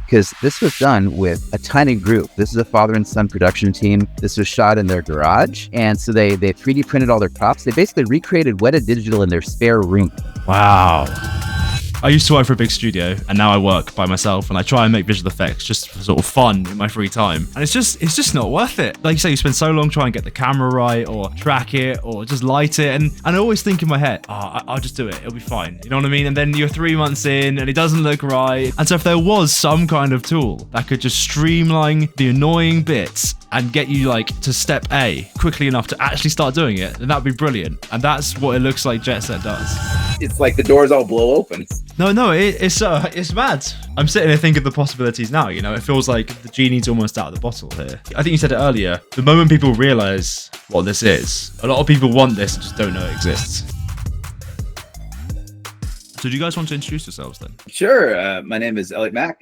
because this was done with a tiny group. This is a father and son production team. This was shot in their garage. And so they 3D printed all their props. They basically recreated Weta Digital in their spare room. Wow. I used to work for a big studio, and now I work by myself, and I try and make visual effects just for sort of fun in my free time. And it's just not worth it. Like you say, you spend so long trying to get the camera right, or track it, or just light it, and I always think in my head, I'll just do it. It'll be fine. You know what I mean? And then you're 3 months in, and it doesn't look right. And so if there was some kind of tool that could just streamline the annoying bits and get you like to step A quickly enough to actually start doing it, then that'd be brilliant. And that's what it looks like JetSet does. It's like the doors all blow open. No, it's mad. I'm sitting here thinking of the possibilities now. You know, it feels like the genie's almost out of the bottle here. I think you said it earlier. The moment people realize what this is, a lot of people want this and just don't know it exists. So do you guys want to introduce yourselves then? Sure. My name is Ellot Mack,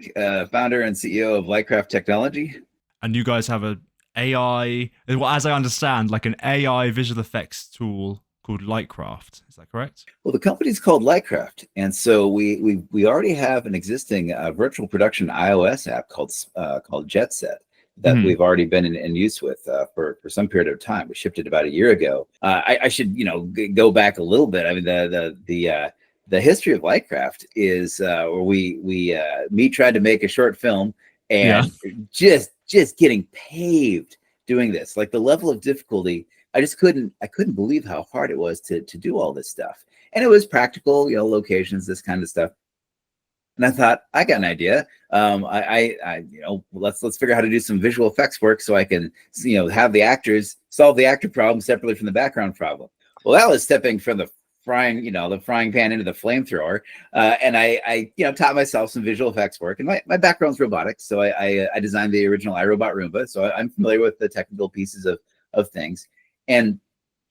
founder and CEO of Lightcraft Technology. And you guys have an AI, well, as I understand, like an AI visual effects tool called Lightcraft. Is that correct? Well, the company's called Lightcraft, and so we already have an existing virtual production iOS app called JetSet that we've already been in use with for some period of time. We shipped it about a year ago. I should go back a little bit. I mean, the history of Lightcraft is where me tried to make a short film and just getting paved doing this. Like the level of difficulty, I couldn't believe how hard it was to do all this stuff. And it was practical, locations, this kind of stuff. And I thought, I got an idea. Let's figure out how to do some visual effects work so I can, have the actors solve the actor problem separately from the background problem. Well, that was stepping from the frying pan into the flamethrower. And I taught myself some visual effects work. And my background's robotics, so I designed the original iRobot Roomba. So I'm familiar with the technical pieces of things. And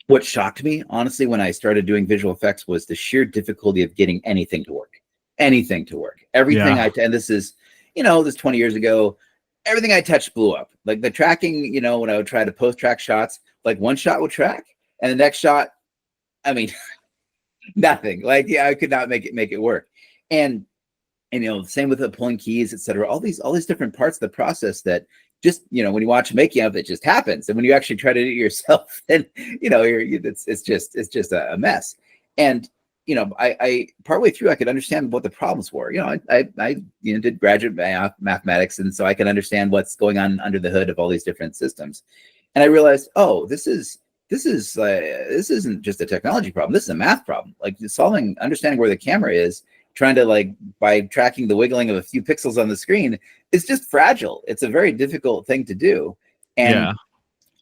what shocked me, honestly, when I started doing visual effects was the sheer difficulty of getting anything to work. Everything and this is, this 20 years ago, everything I touched blew up. Like the tracking, when I would try to post-track shots, like one shot would track and the next shot, I mean, nothing. Like, I could not make it work. And same with the pulling keys, etc. All these different parts of the process that just, when you watch making of it just happens. And when you actually try to do it yourself, then, it's just a mess. And, I partway through, I could understand what the problems were. I did graduate mathematics. And so I can understand what's going on under the hood of all these different systems. And I realized, this isn't just a technology problem. This is a math problem. Like understanding where the camera is, trying to by tracking the wiggling of a few pixels on the screen, it's just fragile. It's a very difficult thing to do. And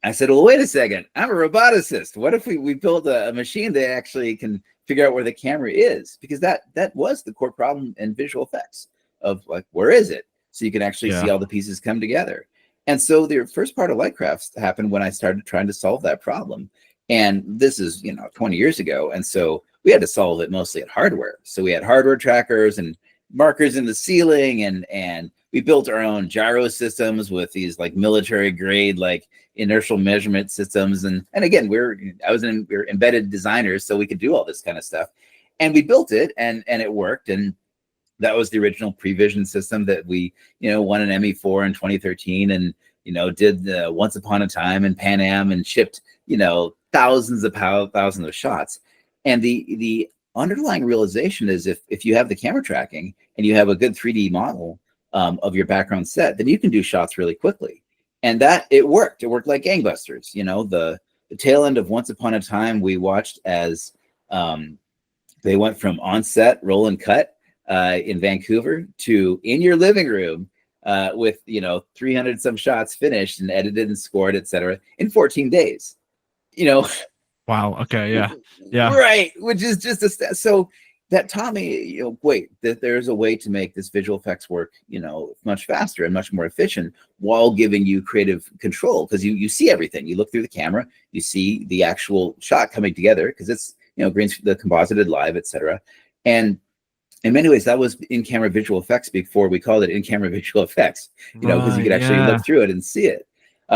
I said, well, wait a second. I'm a roboticist. What if we build a machine that actually can figure out where the camera is? Because that was the core problem in visual effects of where is it? So you can actually see all the pieces come together. And so the first part of Lightcraft happened when I started trying to solve that problem. And this is, 20 years ago. And so we had to solve it mostly at hardware. So we had hardware trackers and markers in the ceiling, and we built our own gyro systems with these military grade, inertial measurement systems. And again, we're embedded designers, so we could do all this kind of stuff. And we built it and it worked. And that was the original Prevision system that we, won an Emmy for in 2013 and, did the Once Upon a Time in Pan Am and shipped, thousands of shots. And the underlying realization is if you have the camera tracking and you have a good 3D model of your background set, then you can do shots really quickly. And that it worked like gangbusters. The tail end of Once Upon a Time, we watched as they went from on-set roll and cut in Vancouver to in your living room with 300 some shots finished and edited and scored, etc. in 14 days. Wow. Okay. Yeah. Right. Which is just so that taught me, that there's a way to make this visual effects work, much faster and much more efficient while giving you creative control, because you see everything. You look through the camera, you see the actual shot coming together because it's the composited live, etc. And in many ways, that was in-camera visual effects before we called it in-camera visual effects, because you could actually look through it and see it.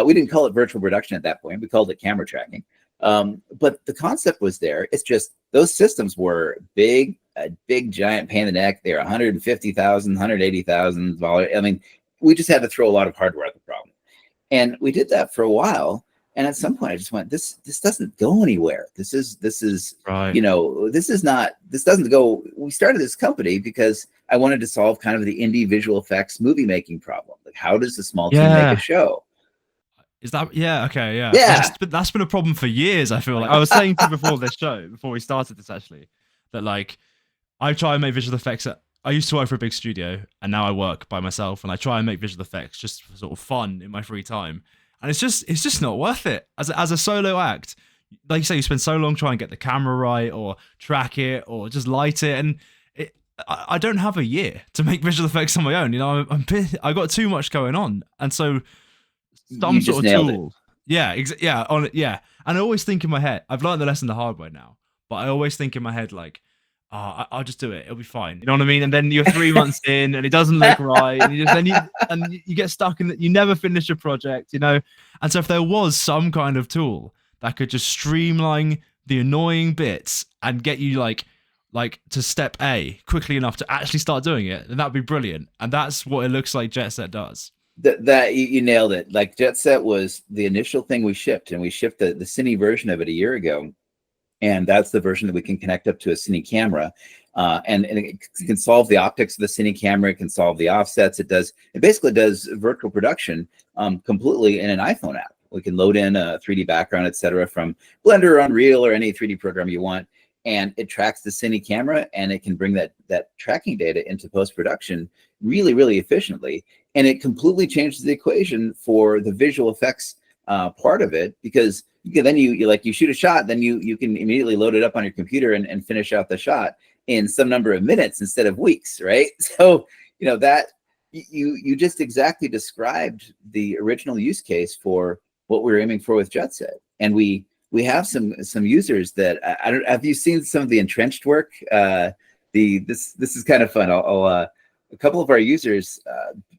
We didn't call it virtual production at that point. We called it camera tracking. But the concept was there. It's just those systems were big, a big giant pain in the neck. They're $150,000, $180,000. I mean, we just had to throw a lot of hardware at the problem. And we did that for a while. And at some point I just went, this doesn't go anywhere. This is, Right. you know, this doesn't go. We started this company because I wanted to solve kind of the indie visual effects movie making problem. Like, how does a small team make a show? Is that, yeah, okay, yeah. Yeah. That's been a problem for years, I feel like. I was saying to you before this show, before we started this actually, that like, I try and make visual effects. I used to work for a big studio, and now I work by myself, and I try and make visual effects just for sort of fun in my free time. And it's just not worth it as a solo act. Like you say, you spend so long trying to get the camera right, or track it, or just light it, and I don't have a year to make visual effects on my own. You know, I got too much going on, and so some sort of tool. Yeah, yeah. And I always think in my head, I've learned the lesson the hard way now, but I always think in my head like, I'll just do it. It'll be fine. You know what I mean? And then you're 3 months in, and it doesn't look right, and you get stuck in that. You never finish a project, you know. And so if there was some kind of tool that could just streamline the annoying bits and get you like to step A quickly enough to actually start doing it, then that'd be brilliant. And that's what it looks like JetSet does. That you nailed it. Like, JetSet was the initial thing we shipped, and we shipped the cine version of it a year ago. And that's the version that we can connect up to a cine camera. And it can solve the optics of the cine camera. It can solve the offsets. It basically does virtual production completely in an iPhone app. We can load in a 3D background, etc., from Blender or Unreal or any 3D program you want. And it tracks the cine camera, and it can bring that tracking data into post-production really, really efficiently. And it completely changes the equation for the visual effects part of it, because then you shoot a shot, then you can immediately load it up on your computer and finish out the shot in some number of minutes instead of weeks, right? So, you know, that you just exactly described the original use case for what we were aiming for with JetSet. And we have some users that I don't. Have you seen some of the entrenched work? This is kind of fun. A couple of our users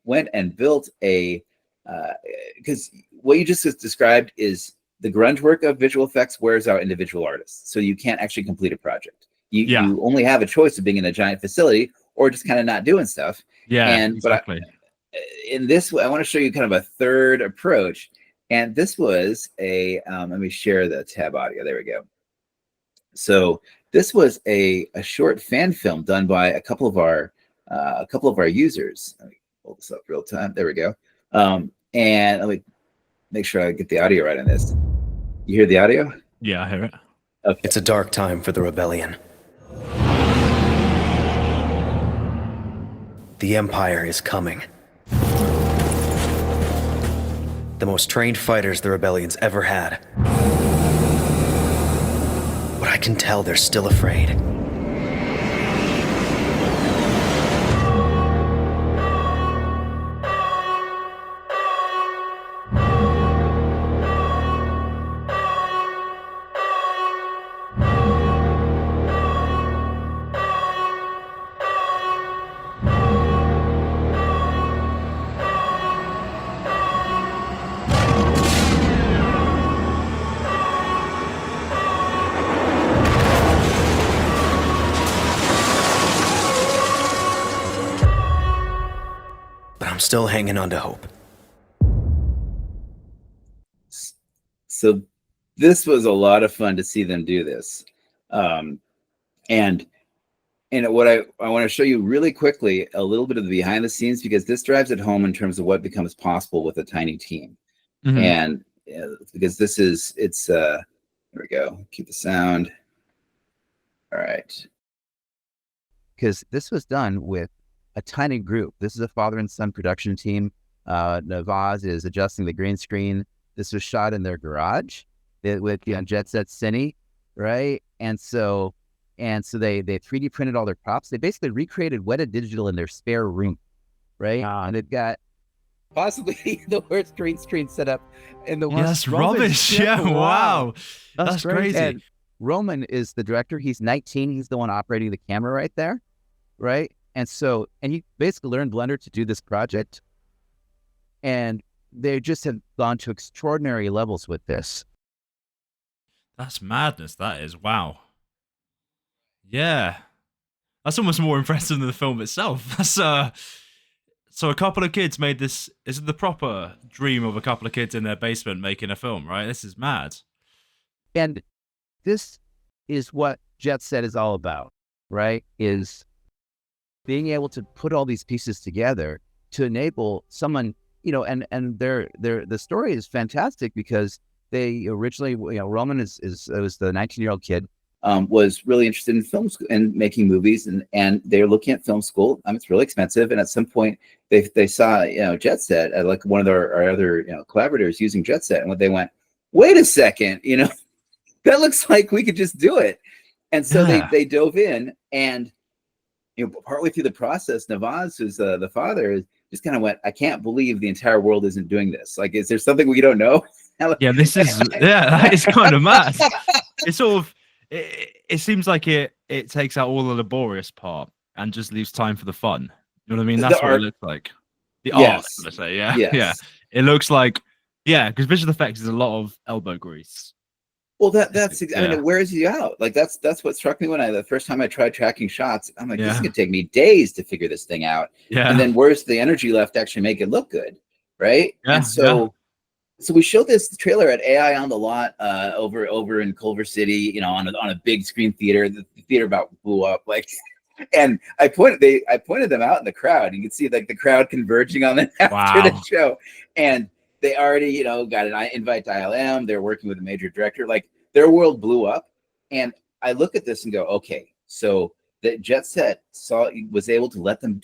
went and built because what you just described is the grunge work of visual effects wears out individual artists. So you can't actually complete a project. You only have a choice of being in a giant facility or just kind of not doing stuff. Yeah, exactly. But in this, I want to show you kind of a third approach. And this was let me share the tab audio. There we go. So this was a short fan film done by a couple of our users. Let me pull this up real time. There we go. And let me make sure I get the audio right on this. You hear the audio? Yeah, I hear it. Okay. It's a dark time for the rebellion. The Empire is coming. The most trained fighters the rebellion's ever had. But I can tell they're still afraid. I'm still hanging on to hope. So this was a lot of fun to see them do this. And what I want to show you really quickly, a little bit of the behind the scenes, because this drives it home in terms of what becomes possible with a tiny team. Mm-hmm. And because there we go. Keep the sound. All right. Because this was done with a tiny group. This is a father and son production team. Navaz is adjusting the green screen. This was shot in their garage with JetSet Cine, right? And so they 3D printed all their props. They basically recreated wetted digital in their spare room, right? And they've got possibly the worst green screen setup in the world. That's rubbish. Yeah, wow. That's crazy. And Roman is the director. He's 19. He's the one operating the camera right there, right? And he basically learned Blender to do this project. And they just have gone to extraordinary levels with this. That's madness. That is. Wow. Yeah. That's almost more impressive than the film itself. That's so a couple of kids made this. Is it the proper dream of a couple of kids in their basement making a film, right? This is mad. And this is what JetSet is all about, right? Is being able to put all these pieces together to enable someone, and the story is fantastic because they originally, Roman was the 19-year-old kid, was really interested in film and making movies, and they're looking at film school. It's really expensive, and at some point they saw JetSet at like one of our other collaborators using JetSet, and they went, wait a second, that looks like we could just do it. And so they dove in, and partway through the process, Navaz, who's the father, just kind of went, I can't believe the entire world isn't doing this. Like, is there something we don't know? Yeah, that is kind of mad. It's sort of, it seems like it takes out all the laborious part and just leaves time for the fun. You know what I mean? That's what it looks like. The art, let's say, yeah. Yes. Yeah. It looks like, because visual effects is a lot of elbow grease. Well, that's I mean, it wears you out. Like that's what struck me when the first time I tried tracking shots. I'm like, this is gonna take me days to figure this thing out. Yeah. And then where's the energy left to actually make it look good, right? Yeah. And so we showed this trailer at AI on the Lot over in Culver City, on a big screen theater. The theater about blew up, like. And I pointed them out in the crowd. You can see like the crowd converging on them after the show, and they already, got an invite to ILM. They're working with a major director. Like their world blew up. And I look at this and go, okay, so the JetSet was able to let them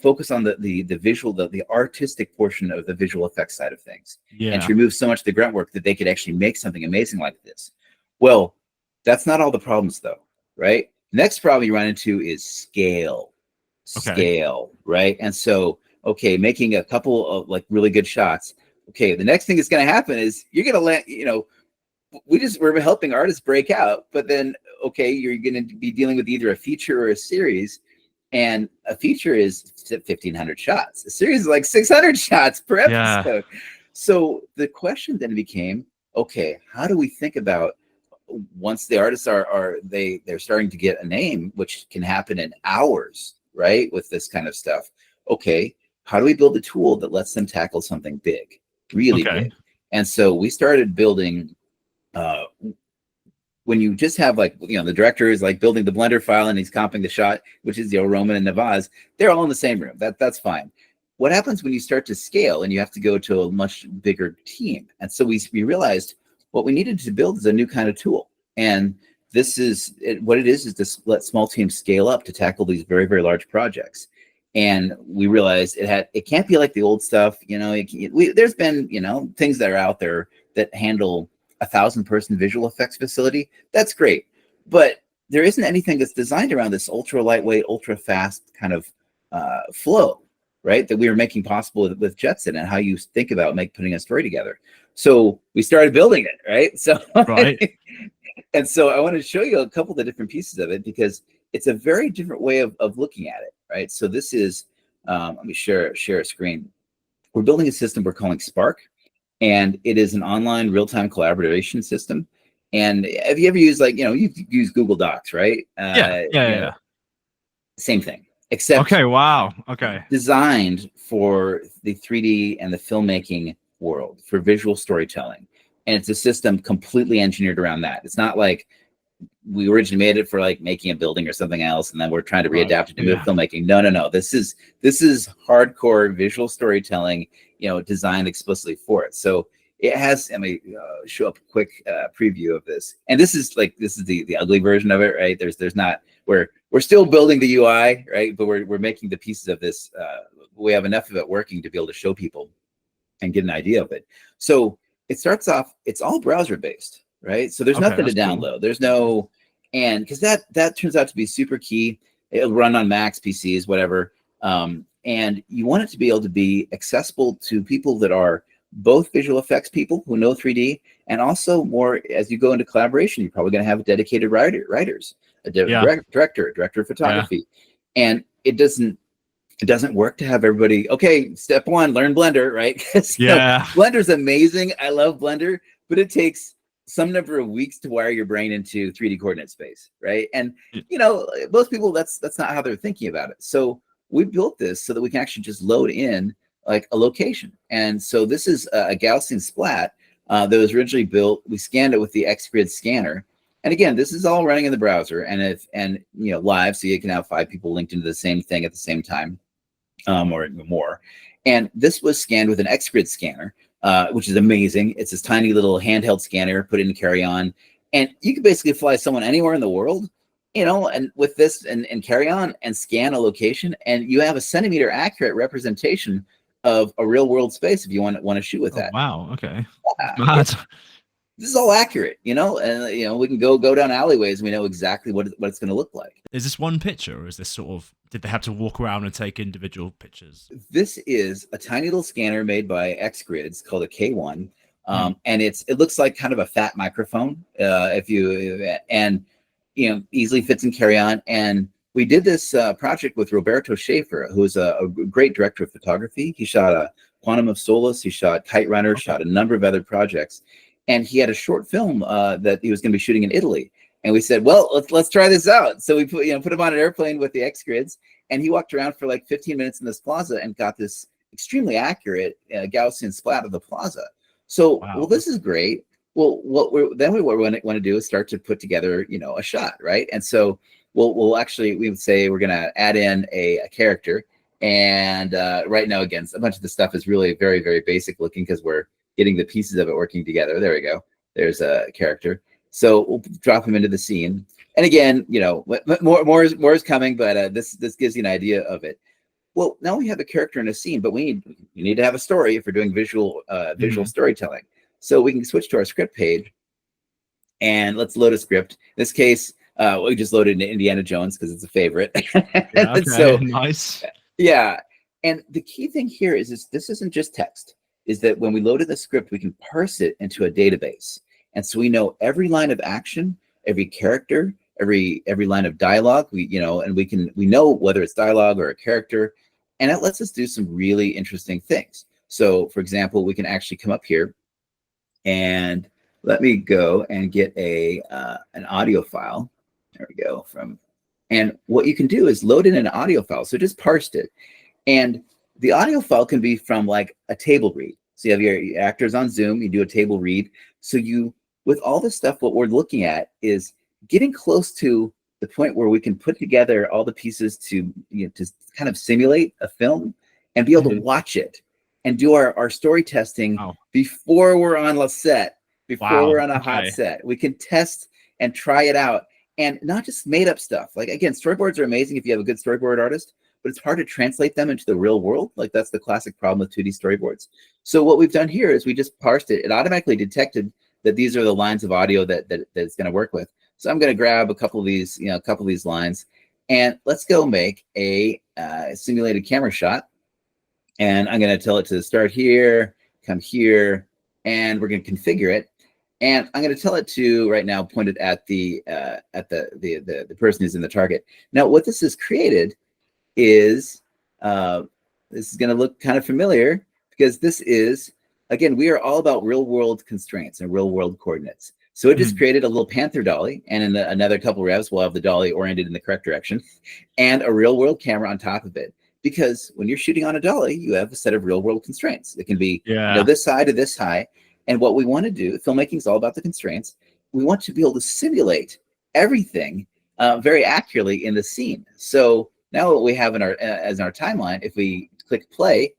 focus on the visual, the artistic portion of the visual effects side of things. And to remove so much of the grunt work that they could actually make something amazing like this. Well, that's not all the problems though, right? Next problem you run into is scale, right? And so, making a couple of like really good shots. Okay, the next thing that's going to happen is you're going to let, we're helping artists break out, but then, you're going to be dealing with either a feature or a series, and a feature is 1,500 shots. A series is like 600 shots per episode. Yeah. So the question then became, how do we think about once the artists they're starting to get a name, which can happen in hours, right? With this kind of stuff. How do we build a tool that lets them tackle something big, really big? And so we started building, when you just have like, the director is like building the Blender file and he's comping the shot, which is, Roman and Navaz, they're all in the same room. That's fine. What happens when you start to scale and you have to go to a much bigger team? And so we realized what we needed to build is a new kind of tool. And this is what it is to let small teams scale up to tackle these very, very large projects. And we realized it can't be like the old stuff. There's been, things that are out there that handle 1,000-person visual effects facility. That's great. But there isn't anything that's designed around this ultra lightweight, ultra fast kind of flow, right? That we were making possible with JetSet and how you think about putting a story together. So we started building it, right? So, and so I want to show you a couple of the different pieces of it because it's a very different way of looking at it, right? So this is, let me share a screen. We're building a system we're calling Spark, and it is an online real-time collaboration system. And have you ever used you've used Google Docs, right? Yeah. Same thing, except designed for the 3D and the filmmaking world for visual storytelling. And it's a system completely engineered around that. It's not like we originally made it for like making a building or something else, and then we're trying to readapt it to filmmaking. No. This is hardcore visual storytelling, designed explicitly for it. So it has. Let me show up a quick preview of this. And this is the ugly version of it, right? There's not. We're still building the UI, right? But we're making the pieces of this. We have enough of it working to be able to show people and get an idea of it. So it starts off. It's all browser based. Right. So there's nothing to download. Cool. There's no, and because that turns out to be super key. It'll run on Macs, PCs, whatever. And you want it to be able to be accessible to people that are both visual effects people who know 3D, and also more as you go into collaboration, you're probably going to have dedicated writers, a director of photography. And it doesn't work to have everybody, step one, learn Blender, right? Because Blender's amazing. I love Blender, but it takes some number of weeks to wire your brain into 3D coordinate space, right? And Yeah. you know, most people, that's not how they're thinking about it. So we built this so that we can actually just load in like a location. And so this is a Gaussian splat that was originally built. We scanned it with the XGrid scanner. And again, this is all running in the browser and you know, live, so you can have 5 people linked into the same thing at the same time, or more. And this was scanned with an XGrid scanner, which is amazing. It's this tiny little handheld scanner, put it in Carry On, and you can basically fly someone anywhere in the world, you know, and with this and Carry On and scan a location, and you have a centimeter accurate representation of a real world space if you want to shoot with Oh, that. wow. Okay. Yeah, Mad. this is all accurate, you know, and you know, we can go down alleyways and we know exactly what it's going to look like. Is this one picture, or is this sort of, did they have to walk around and take individual pictures? This is a tiny little scanner made by XGrid. It's called a K1, and it looks like kind of a fat microphone. You know, easily fits in Carry On. And we did this project with Roberto Schaefer, who is a great director of photography. He shot a Quantum of Solace. He shot Kite Runner. Shot a number of other projects, and he had a short film that he was going to be shooting in Italy. And we said, well, let's try this out. So we put him on an airplane with the XGrids, and he walked around for like 15 minutes in this plaza and got this extremely accurate Gaussian splat of the plaza. So, Wow. well, this is great. Well, what we want to do is start to put together, you know, a shot, right? And so we'll actually, we would say we're going to add in a character. And right now, again, a bunch of the stuff is really very, very basic looking because we're getting the pieces of it working together. There we go. There's a character. So we'll drop him into the scene. And again, you know, more is coming, but this gives you an idea of it. Well, now we have a character in a scene, but you need to have a story if we're doing visual storytelling. So we can switch to our script page, and let's load a script. In this case, we just loaded into Indiana Jones because it's a favorite. Yeah, okay. So Nice. yeah, and the key thing here is this isn't just text. Is that when we loaded the script, we can parse it into a database. And so we know every line of action, every character, every line of dialogue, we know whether it's dialogue or a character, and it lets us do some really interesting things. So for example, we can actually come up here and let me go and get an audio file. There we go. And what you can do is load in an audio file. So just parsed it. And the audio file can be from like a table read. So you have your actors on Zoom, you do a table read. So with all this stuff, what we're looking at is getting close to the point where we can put together all the pieces to kind of simulate a film and be able to watch it and do our story testing before we're on a set, before we're on a hot set. We can test and try it out, and not just made up stuff. Like again, storyboards are amazing if you have a good storyboard artist, but it's hard to translate them into the real world. Like that's the classic problem with 2D storyboards. So what we've done here is we just parsed it. It automatically detected that these are the lines of audio that it's going to work with. So I'm going to grab a couple of these lines, and let's go make a simulated camera shot. And I'm going to tell it to start here, come here, and we're going to configure it. And I'm going to tell it to right now point it at the person who's in the target. Now, what this has created is this is going to look kind of familiar because this is, again, we are all about real world constraints and real world coordinates. So it just created a little Panther dolly, and in another couple revs, we'll have the dolly oriented in the correct direction and a real world camera on top of it. Because when you're shooting on a dolly, you have a set of real world constraints. It can be this high to this high. And what we want to do, filmmaking is all about the constraints. We want to be able to simulate everything very accurately in the scene. So now what we have in our timeline, if we click play,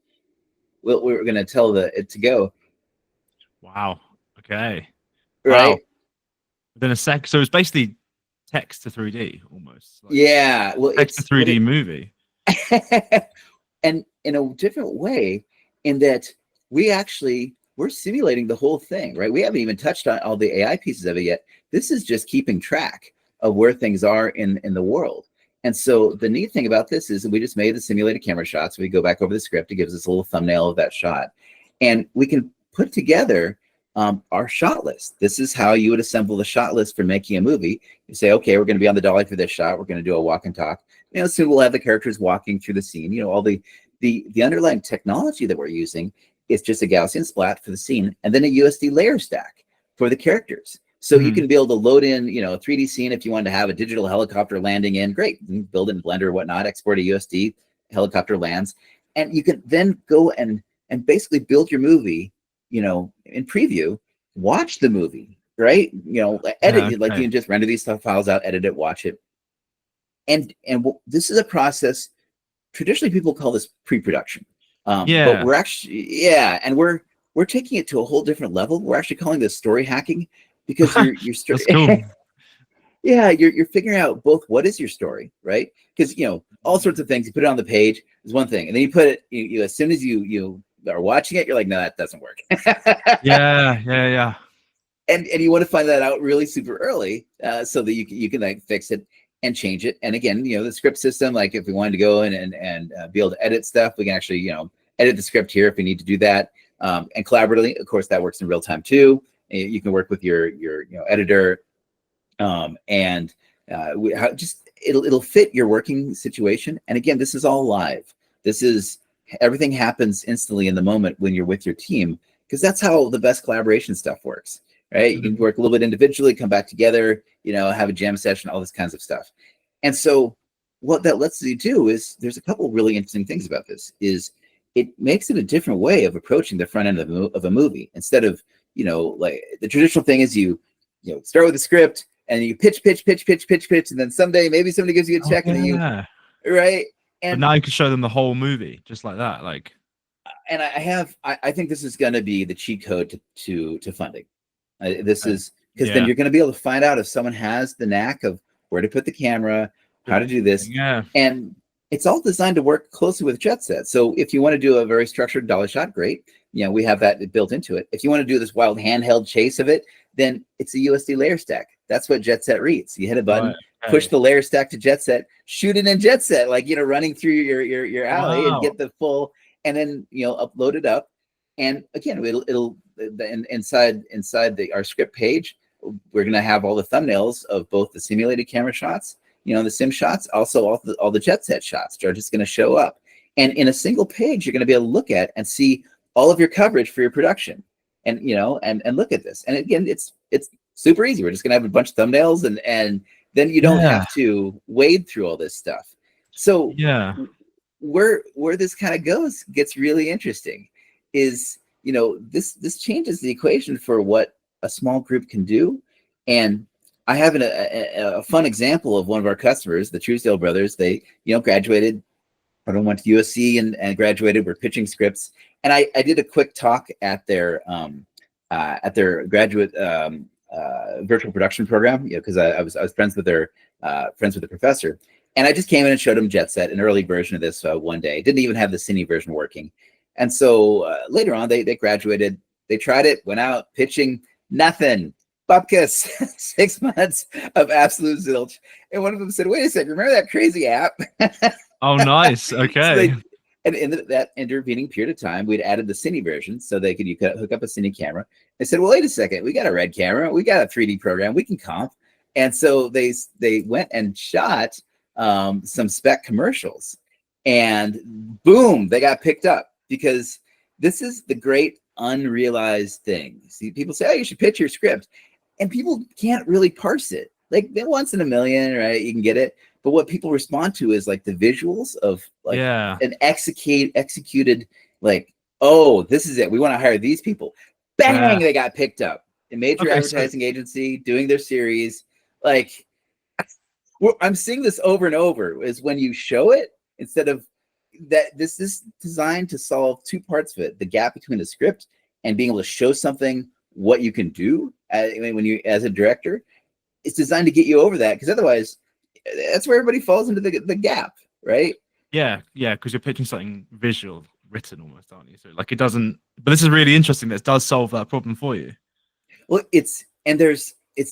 we're going to tell it to go. Wow. Okay. Right. Wow. Within a sec. So it's basically text to 3D almost. Like, yeah. Well, text to 3D movie. And in a different way, in that we're simulating the whole thing, right? We haven't even touched on all the AI pieces of it yet. This is just keeping track of where things are in the world. And so the neat thing about this is that we just made the simulated camera shot. So we go back over the script, it gives us a little thumbnail of that shot. And we can put together our shot list. This is how you would assemble the shot list for making a movie. You say, okay, we're going to be on the dolly for this shot. We're going to do a walk and talk. Soon we'll have the characters walking through the scene. All the underlying technology that we're using is just a Gaussian splat for the scene, and then a USD layer stack. for the characters. So you can be able to load in, you know, a 3D scene if you wanted to have a digital helicopter landing in. Great, you can build it in Blender or whatnot, export a USD, helicopter lands, and you can then go and basically build your movie, you know, in preview, watch the movie, right? You know, edit it, like you can just render these stuff files out, edit it, watch it. And this is a process. Traditionally, people call this pre-production, but we're actually and we're taking it to a whole different level. We're actually calling this story hacking, because you're That's cool. yeah, you're figuring out both what is your story, right? Because, you know, all sorts of things, you put it on the page is one thing, and then you put it, you as soon as you are watching it, you're like, no, that doesn't work. Yeah. And you want to find that out really super early, so that you can like fix it and change it. And again, you know, the script system, like if we wanted to go in and be able to edit stuff, we can actually, you know, edit the script here if we need to do that. And collaboratively, of course, that works in real time too. You can work with your you know, editor, just it'll fit your working situation. And again, this is all live. This is, everything happens instantly in the moment when you're with your team, because that's how the best collaboration stuff works, right? You can work a little bit individually, come back together, you know, have a jam session, all this kinds of stuff. And so what that lets you do is, there's a couple really interesting things about this, is it makes it a different way of approaching the front end of a movie. Instead of, you know, like the traditional thing is you start with a script and you pitch, and then someday maybe somebody gives you a check, and then you, right? And but now you can show them the whole movie just like that, like. And I think this is going to be the cheat code to funding. This is because then you're going to be able to find out if someone has the knack of where to put the camera, how to do this, and it's all designed to work closely with JetSet. So if you want to do a very structured dolly shot, great. You know, we have that built into it. If you want to do this wild handheld chase of it, then it's a USD layer stack. That's what JetSet reads. You hit a button, push the layer stack to JetSet, shoot it in JetSet, like, you know, running through your alley and get the full, and then, you know, upload it up. And again, it'll inside our script page, we're going to have all the thumbnails of both the simulated camera shots, you know, the sim shots, also all the JetSet shots are just going to show up. And in a single page, you're going to be able to look at and see all of your coverage for your production, and, you know, and look at this. And again, it's super easy. We're just going to have a bunch of thumbnails, and then you don't have to wade through all this stuff. So where this kind of gets really interesting is, you know, this changes the equation for what a small group can do. And I have a fun example of one of our customers, the Truesdale brothers. They, you know, graduated. One went to USC and graduated. We're pitching scripts, and I did a quick talk at their graduate virtual production program, you know, because I was friends with the professor, and I just came in and showed them JetSet, an early version of this one day. Didn't even have the cine version working, and so later on they graduated. They tried it, went out pitching, nothing. Bupkis, 6 months of absolute zilch. And one of them said, wait a second, remember that crazy app? Oh, nice. Okay. So and in that intervening period of time, we'd added the cine version, so you could hook up a cine camera. They said, well, wait a second, we got a red camera, we got a 3D program, we can comp. And so they went and shot some spec commercials, and boom, they got picked up, because this is the great unrealized thing. See, people say, oh, you should pitch your script. And people can't really parse it. Like, once in a million, right? You can get it. But what people respond to is like the visuals of like an executed, like, oh, this is it. We want to hire these people. Bang, they got picked up. A major advertising agency doing their series. Like, I'm seeing this over and over, is when you show it, instead of that, this is designed to solve two parts of it: the gap between the script and being able to show something what you can do when you, as a director. It's designed to get you over that, because otherwise that's where everybody falls into the gap, right? Yeah, because you're pitching something visual written almost, aren't you? So like, it doesn't, but this is really interesting. This does solve that problem for you. Well, it's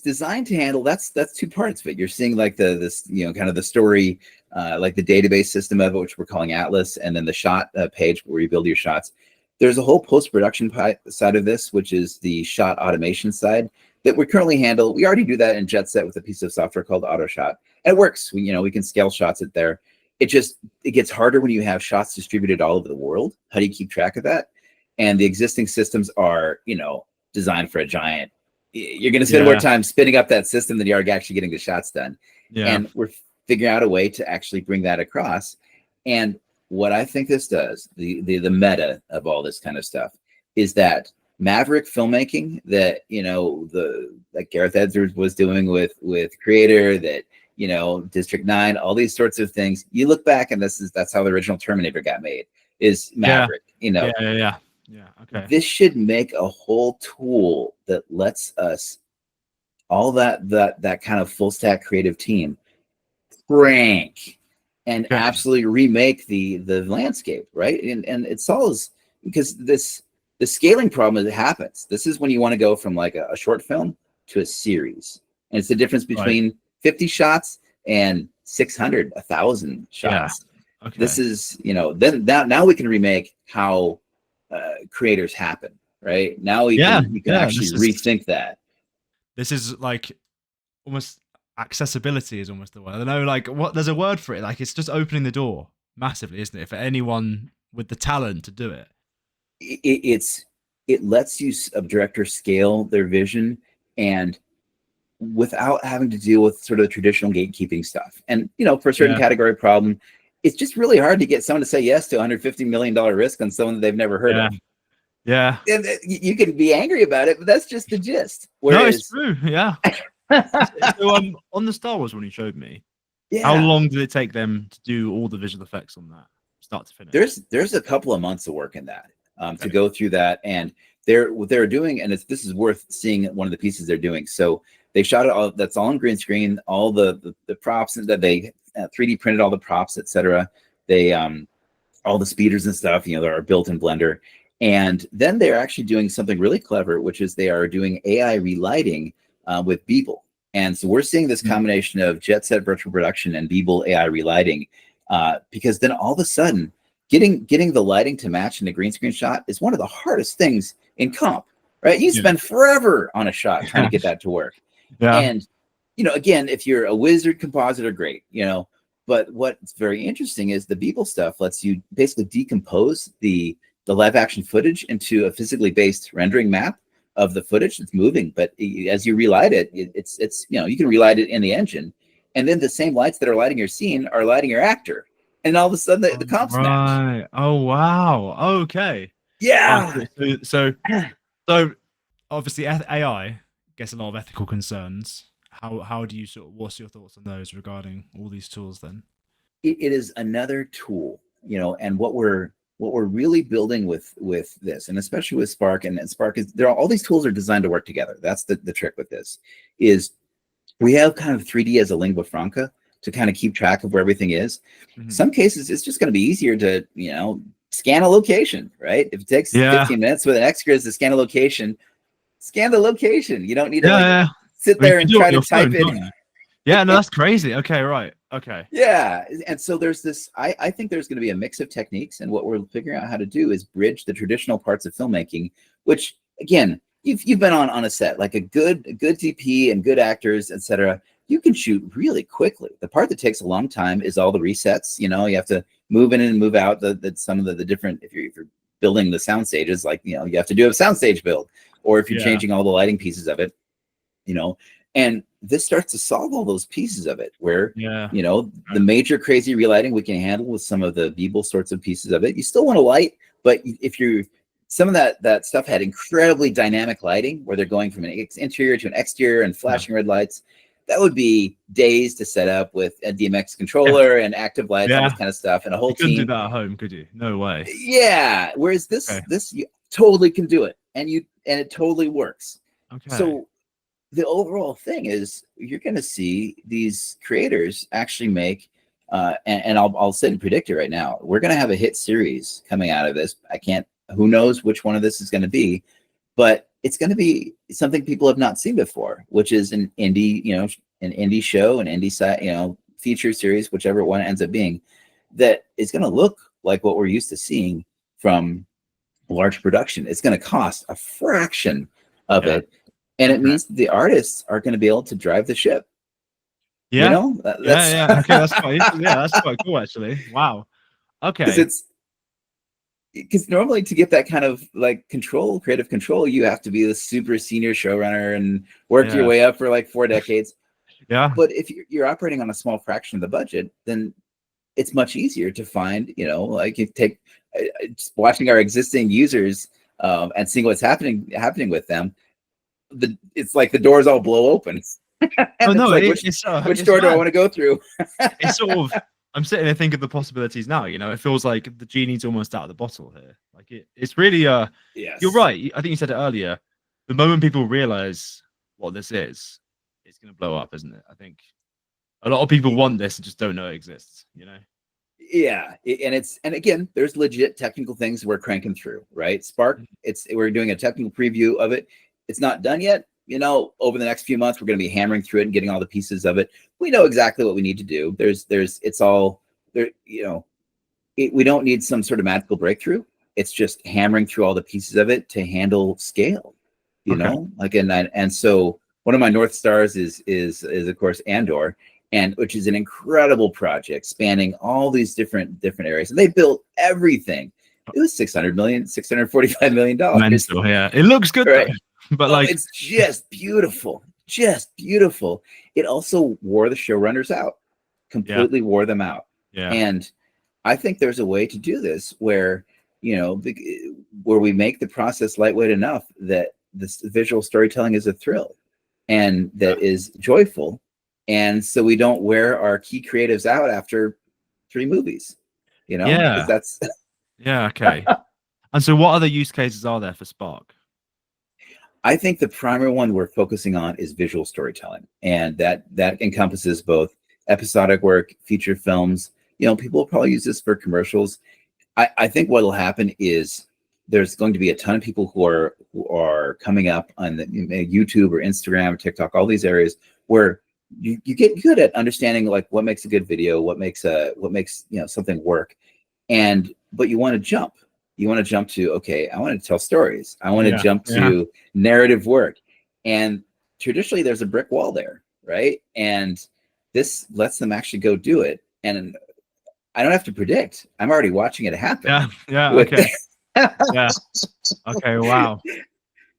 designed to handle, that's two parts of it. You're seeing like this, you know, kind of the story, like the database system of it, which we're calling Atlas, and then the shot page where you build your shots. There's a whole post-production side of this, which is the shot automation side that we currently handle. We already do that in JetSet with a piece of software called AutoShot, and it works. We can scale shots at there. It gets harder when you have shots distributed all over the world. How do you keep track of that? And the existing systems are, you know, designed for a giant You're going to spend more time spinning up that system than you are actually getting the shots done. Yeah. And we're figuring out a way to actually bring that across. And what I think this does, the meta of all this kind of stuff, is that Maverick filmmaking that, like Gareth Edwards was doing with Creator, that, District 9, all these sorts of things. You look back and that's how the original Terminator got made, is Maverick, Yeah. Okay. This should make a whole tool that lets us, all that kind of full stack creative team, crank and absolutely remake the landscape, right? And it solves, because the scaling problem that happens. This is when you want to go from like a short film to a series, and it's the difference between 50 shots and 600, 1,000 shots. Yeah. Okay. This is, then now we can remake how creators happen, right? Now you can actually rethink that. This is like almost accessibility is almost the word. I don't know, like there's a word for it. Like it's just opening the door massively, isn't it? For anyone with the talent to do it. It lets you, a director, scale their vision, and without having to deal with sort of the traditional gatekeeping stuff. And for a certain category problem, it's just really hard to get someone to say yes to $150 million risk on someone that they've never heard of. Yeah. And you can be angry about it, but that's just the gist. No, it's true. Yeah. So on the Star Wars one you showed me, how long did it take them to do all the visual effects on that, start to finish? There's a couple of months of work in that, to go through that, and what they're doing, and this is worth seeing one of the pieces they're doing. So they shot it all. That's all on green screen. All the props that they 3D printed, all the props, etc. They all the speeders and stuff, that are built in Blender. And then they're actually doing something really clever, which is they are doing AI relighting with Beeple. And so we're seeing this combination of JetSet virtual production and Beeple AI relighting, because then all of a sudden, getting the lighting to match in a green screen shot is one of the hardest things in comp, right? You spend forever on a shot trying to get that to work. Yeah. And, again, if you're a wizard compositor, great, but what's very interesting is the Beeple stuff lets you basically decompose the live action footage into a physically based rendering map of the footage that's moving. But as you relight it, it's you can relight it in the engine, and then the same lights that are lighting your scene are lighting your actor, and all of a sudden the comps match. Oh wow. Okay. Yeah. So obviously AI gets a lot of ethical concerns. How do you what's your thoughts on those regarding all these tools then? It is another tool, and what we're really building with this, and especially with Spark, and Spark is all these tools are designed to work together. That's the trick with this, is we have kind of 3D as a lingua franca to kind of keep track of where everything is. Some cases it's just going to be easier to scan a location, right? If it takes 15 minutes with an extra to scan a location, scan the location. You don't need to sit there and try to type it. Yeah, no, that's crazy. Okay, right. Okay. Yeah, and so there's this. I think there's going to be a mix of techniques, and what we're figuring out how to do is bridge the traditional parts of filmmaking, which again, you've been on a set, like a good DP and good actors, etc. You can shoot really quickly. The part that takes a long time is all the resets. You have to move in and move out some of the different. If you're building the sound stages, like you have to do a soundstage build, or if you're changing all the lighting pieces of it, and this starts to solve all those pieces of it, where the major crazy relighting we can handle with some of the Beeple sorts of pieces of it. You still want to light, but if some of that stuff had incredibly dynamic lighting, where they're going from an interior to an exterior and flashing red lights, that would be days to set up with a DMX controller and active lights and this kind of stuff, and a whole team. You couldn't do that at home, could you? No way. Yeah. Whereas this you totally can do it, and it totally works. Okay. So the overall thing is you're going to see these creators actually make, and I'll sit and predict it right now. We're going to have a hit series coming out of this. Who knows which one of this is going to be, but it's going to be something people have not seen before, which is an indie, an indie show, an indie site, feature series, whichever one it ends up being, that is going to look like what we're used to seeing from large production. It's going to cost a fraction of it. And it means the artists are going to be able to drive the ship. Yeah. Okay, that's quite cool, actually. Wow. Okay. because normally to get that kind of like creative control, you have to be the super senior showrunner and work your way up for like 4 decades. Yeah. But if you're operating on a small fraction of the budget, then it's much easier to find, like you take just watching our existing users and seeing what's happening with them. It's like the doors all blow open. And which door do I want to go through? It's sort of, I'm sitting there thinking of the possibilities now. It feels like the genie's almost out of the bottle here. Like it's really yes. You're right. I think you said it earlier. The moment people realize what this is, it's going to blow up, isn't it? I think a lot of people want this and just don't know it exists. Yeah, and again, there's legit technical things we're cranking through, right? Spark, we're doing a technical preview of it. It's not done yet. Over the next few months, we're going to be hammering through it and getting all the pieces of it. We know exactly what we need to do. It's all there. We don't need some sort of magical breakthrough. It's just hammering through all the pieces of it to handle scale. And so one of my North Stars is of course Andor, and which is an incredible project spanning all these different areas. And they built everything. It was $645 million. Mental, yeah. It looks good, right? Though, but it's just beautiful. It also wore the showrunners out, completely wore them out. Yeah. And I think there's a way to do this where, where we make the process lightweight enough that this visual storytelling is a thrill and that is joyful. And so we don't wear our key creatives out after 3 movies, Yeah. That's yeah. Okay. And so what other use cases are there for Spark? I think the primary one we're focusing on is visual storytelling. And that encompasses both episodic work, feature films. People will probably use this for commercials. I think what will happen is there's going to be a ton of people who are coming up on the YouTube or Instagram or TikTok, all these areas where you get good at understanding like what makes a good video, what makes something work. But you want to jump. You want to jump to, okay, I want to tell stories. I want to jump to narrative work. And traditionally there's a brick wall there, right? And this lets them actually go do it. And I don't have to predict. I'm already watching it happen. Yeah. Okay. Yeah. Okay. Wow.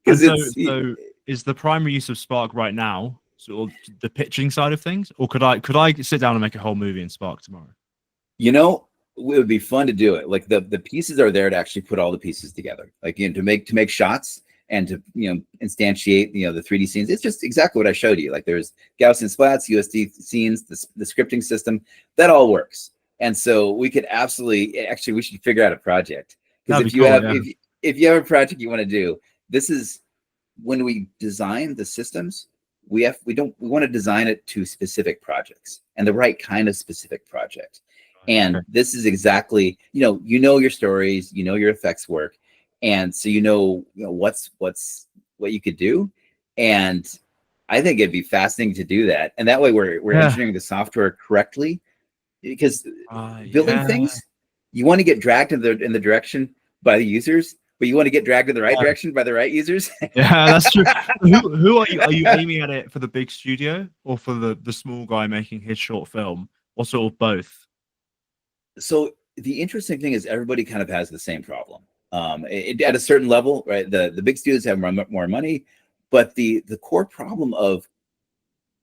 So is the primary use of Spark right now sort of the pitching side of things, or could I sit down and make a whole movie in Spark tomorrow? It would be fun to do it. Like the pieces are there to actually put all the pieces together, like to make shots and to instantiate the 3D scenes. It's just exactly what I showed you. Like there's Gaussian splats, USD scenes, the scripting system, that all works. And so we could we should figure out a project, because if you have a project you want to do, this is when we design the systems. We want to design it to specific projects and the right kind of specific project. And this is exactly, your stories, your effects work. And so, what you could do. And I think it'd be fascinating to do that. And that way we're engineering the software correctly, because building things, you want to get dragged in the direction by the users, but you want to get dragged in the right direction by the right users. Yeah, that's true. Who are you? Are you aiming at it for the big studio or for the small guy making his short film, or sort of both? So the interesting thing is everybody kind of has the same problem. At a certain level, right? The big studios have more money, but the core problem of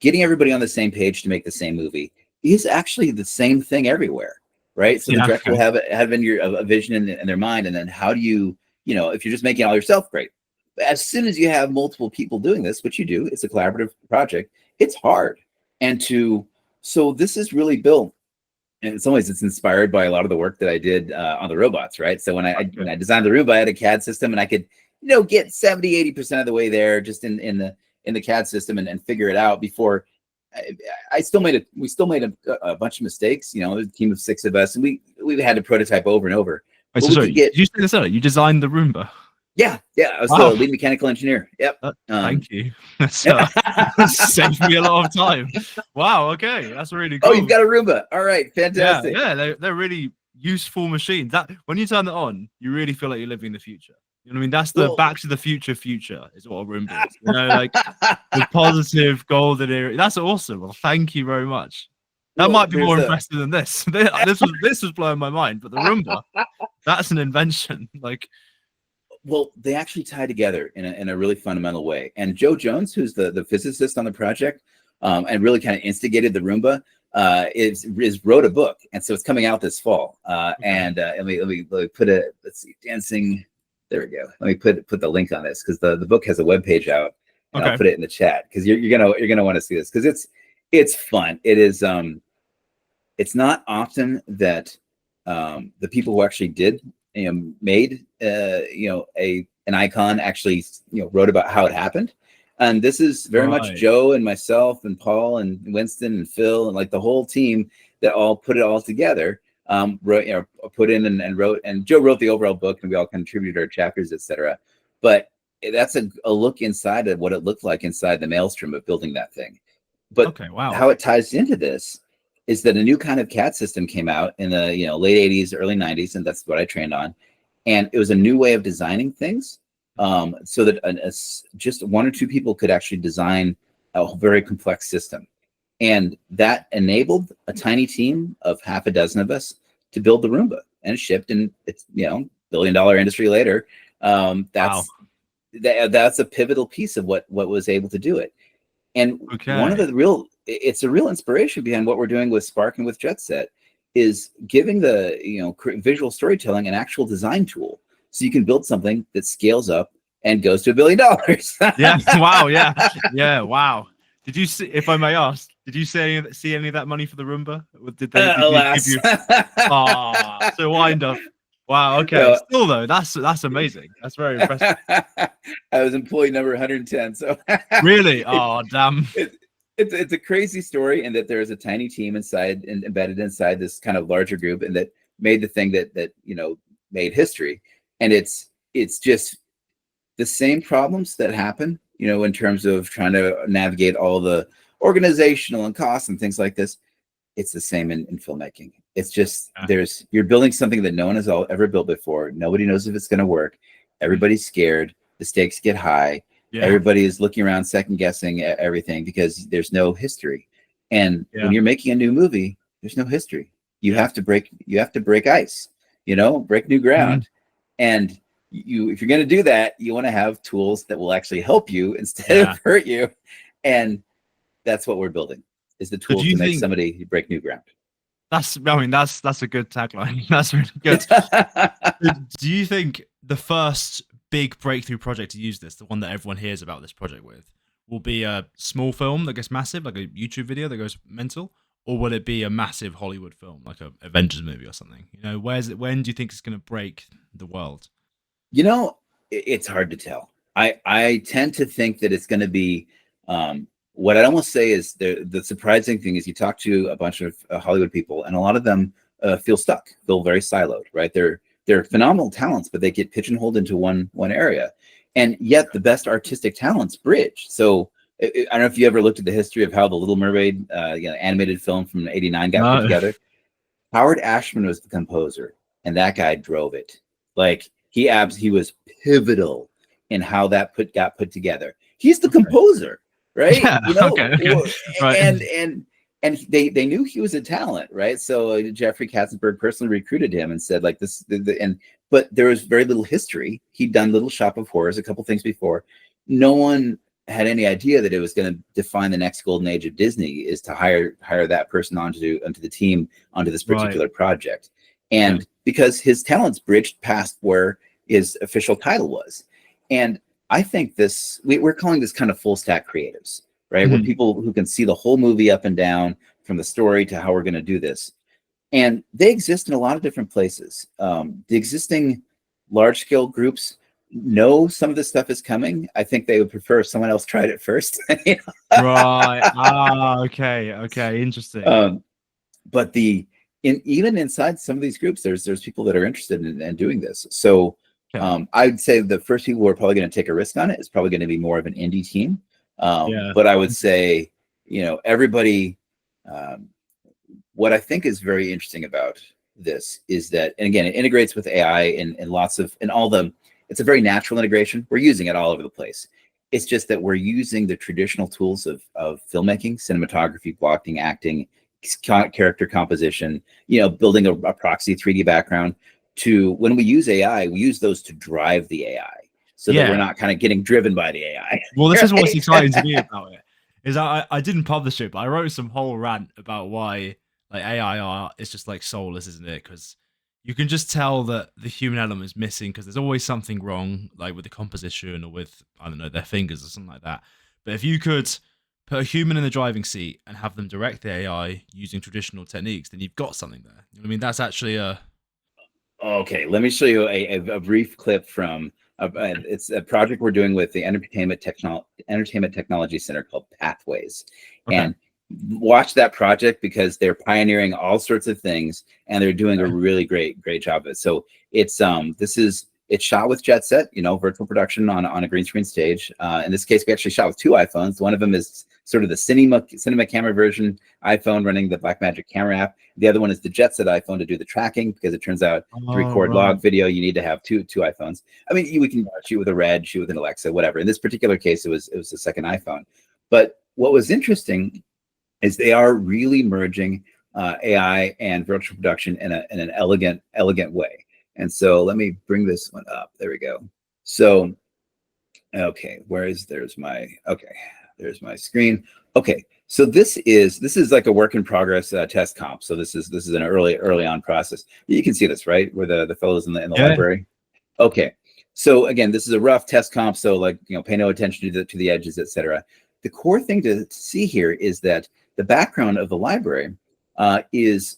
getting everybody on the same page to make the same movie is actually the same thing everywhere, right? So the director will have a vision in their mind, and then how do you, if you're just making it all yourself, great. But as soon as you have multiple people doing this, which you do, it's a collaborative project, it's hard. So this is really built. And in some ways, it's inspired by a lot of the work that I did on the robots, right? So when I designed the Roomba, I had a CAD system, and I could, get 70-80% of the way there just in the CAD system and figure it out before. We still made a bunch of mistakes. There's a team of 6 of us, and we had to prototype over and over. Wait, so sorry, did you say this earlier? You designed the Roomba? Yeah. I was the lead mechanical engineer. Yep. Thank you. Saved me a lot of time. Wow. Okay, that's really cool. Oh, you've got a Roomba. All right, fantastic. Yeah, they're really useful machines. That when you turn it on, you really feel like you're living the future. You know what I mean? That's the Back to the Future is what a Roomba is. Like the positive golden era. That's awesome. Well, thank you very much. That Well, might be more impressive than this. This was blowing my mind, but the Roomba, that's an invention. Like, well, they actually tie together in a really fundamental way. And Joe Jones, who's the physicist on the project, and really kind of instigated the Roomba, is wrote a book, and so it's coming out this fall. And let me put it. Let's see, dancing. There we go. Let me put the link on this because the book has a web page out, and I'll put it in the chat because you're gonna want to see this because it's fun. It is. It's not often that the people who actually did made an icon actually wrote about how it happened. And this is very much Joe and myself and Paul and Winston and Phil and like the whole team that all put it all together, wrote, put in and wrote. And Joe wrote the overall book, and we all contributed our chapters, etc. But that's a look inside of what it looked like inside the maelstrom of building that thing. But how it ties into this is that a new kind of CAD system came out in the late 80s, early 90s, and that's what I trained on. And it was a new way of designing things. So that just one or two people could actually design a very complex system. And that enabled a tiny team of half a dozen of us to build the Roomba, and it shipped, and it's, $1 billion industry later. That's a pivotal piece of what was able to do it. And one of the it's a real inspiration behind what we're doing with Spark and with JetSet is giving the, visual storytelling an actual design tool. So you can build something that scales up and goes to $1 billion. Yeah. Wow. Yeah. Yeah. Wow. Did you see, if I may ask, did you see any of that money for the Roomba? Did they alas. give you? So wind up. Wow. Okay. Still though, that's amazing. That's very impressive. I was employee number 110. So really? Oh, damn. It's a crazy story, and that there's a tiny team inside and embedded inside this kind of larger group, and that made the thing that made history. And it's just the same problems that happen, in terms of trying to navigate all the organizational and costs and things like this. It's the same in filmmaking. It's just you're building something that no one has ever built before. Nobody knows if it's going to work. Everybody's scared. The stakes get high. Yeah. Everybody is looking around, second guessing everything because there's no history. And when you're making a new movie, there's no history. You have to break ice, break new ground. And if you're going to do that, you want to have tools that will actually help you instead of hurt you. And that's what we're building, is the tools to make somebody break new ground. That's a good tagline. That's really good. Do you think the first big breakthrough project to use this, the one that everyone hears about this project with, will be a small film that gets massive, like a YouTube video that goes mental? Or will it be a massive Hollywood film, like an Avengers movie or something? When do you think it's going to break the world? It's hard to tell. I tend to think that it's going to be, what I'd almost say is the surprising thing is you talk to a bunch of Hollywood people, and a lot of them feel stuck, feel very siloed, right? They're phenomenal talents, but they get pigeonholed into one area. And yet the best artistic talents bridge. So I don't know if you ever looked at the history of how the Little Mermaid animated film from '89 got put together. Howard Ashman was the composer, and that guy drove it. Like he was pivotal in how that got put together. He's the composer, right? Yeah, right. And they knew he was a talent, right? So Jeffrey Katzenberg personally recruited him and said, like this, but there was very little history. He'd done Little Shop of Horrors, a couple things before. No one had any idea that it was going to define the next golden age of Disney, is to hire that person onto the team, onto this particular project. And because his talents bridged past where his official title was. And I think we're calling this kind of full stack creatives, right? Where people who can see the whole movie up and down, from the story to how we're going to do this. And they exist in a lot of different places. The existing large scale groups know some of this stuff is coming. I think they would prefer if someone else tried it first. Right. Okay. Interesting. But even inside some of these groups, there's people that are interested in doing this. So I'd say the first people who are probably going to take a risk on it is probably going to be more of an indie team. But I would say, everybody, what I think is very interesting about this is that, and again, it integrates with AI and it's a very natural integration. We're using it all over the place. It's just that we're using the traditional tools of filmmaking, cinematography, blocking, acting, character composition, building a proxy 3D background, to when we use AI, we use those to drive the AI so that we're not kind of getting driven by the AI. Well, this is what's exciting to me about it, is I didn't publish it, but I wrote some whole rant about why like AI art is just like soulless, isn't it? Because you can just tell that the human element is missing because there's always something wrong, like with the composition or with, I don't know, their fingers or something like that. But if you could put a human in the driving seat and have them direct the AI using traditional techniques, then you've got something there. I mean, that's actually a... Okay, let me show you a brief clip from it's a project we're doing with the Entertainment Technology Center called Pathways. Okay. And watch that project because they're pioneering all sorts of things and they're doing a really great job of it. So it's it's shot with JetSet, virtual production on a green screen stage. In this case, we actually shot with 2 iPhones. One of them is sort of the cinema camera version iPhone running the Blackmagic camera app. The other one is the JetSet iPhone to do the tracking, because it turns out to record log video, you need to have two iPhones. I mean, we can shoot with a Red, shoot with an Alexa, whatever. In this particular case, it was the second iPhone. But what was interesting is they are really merging AI and virtual production in an elegant way. And so let me bring this one up. There we go. So, okay, there's my screen. Okay, so this is like a work in progress test comp. So this is an early on process. You can see this, right, where the fellows in the library. Okay, so again, this is a rough test comp. So like, pay no attention to the edges, etc. The core thing to see here is that the background of the library is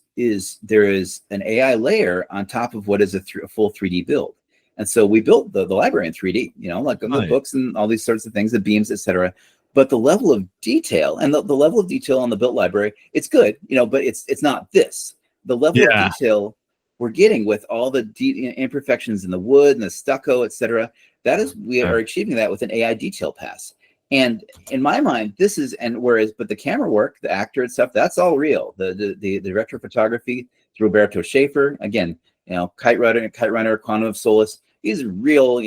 there is an AI layer on top of what is a full 3D build. And so we built the library in 3D, like the books and all these sorts of things, the beams, etc. But the level of detail and the level of detail on the built library, it's good, but it's not this. The level of detail we're getting with all the imperfections in the wood and the stucco, etc. We are achieving that with an AI detail pass. And in my mind, but the camera work, the actor and stuff, that's all real. The director of photography, Roberto Schaefer, again, Kite Runner, Quantum of Solace, these are real,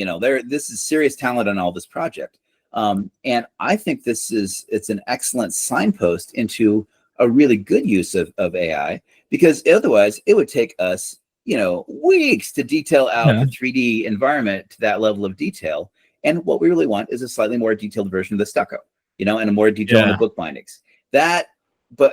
this is serious talent on all this project. And I think it's an excellent signpost into a really good use of AI, because otherwise it would take us, weeks to detail out the 3D environment to that level of detail. And what we really want is a slightly more detailed version of the stucco, and a more detail in the book bindings. But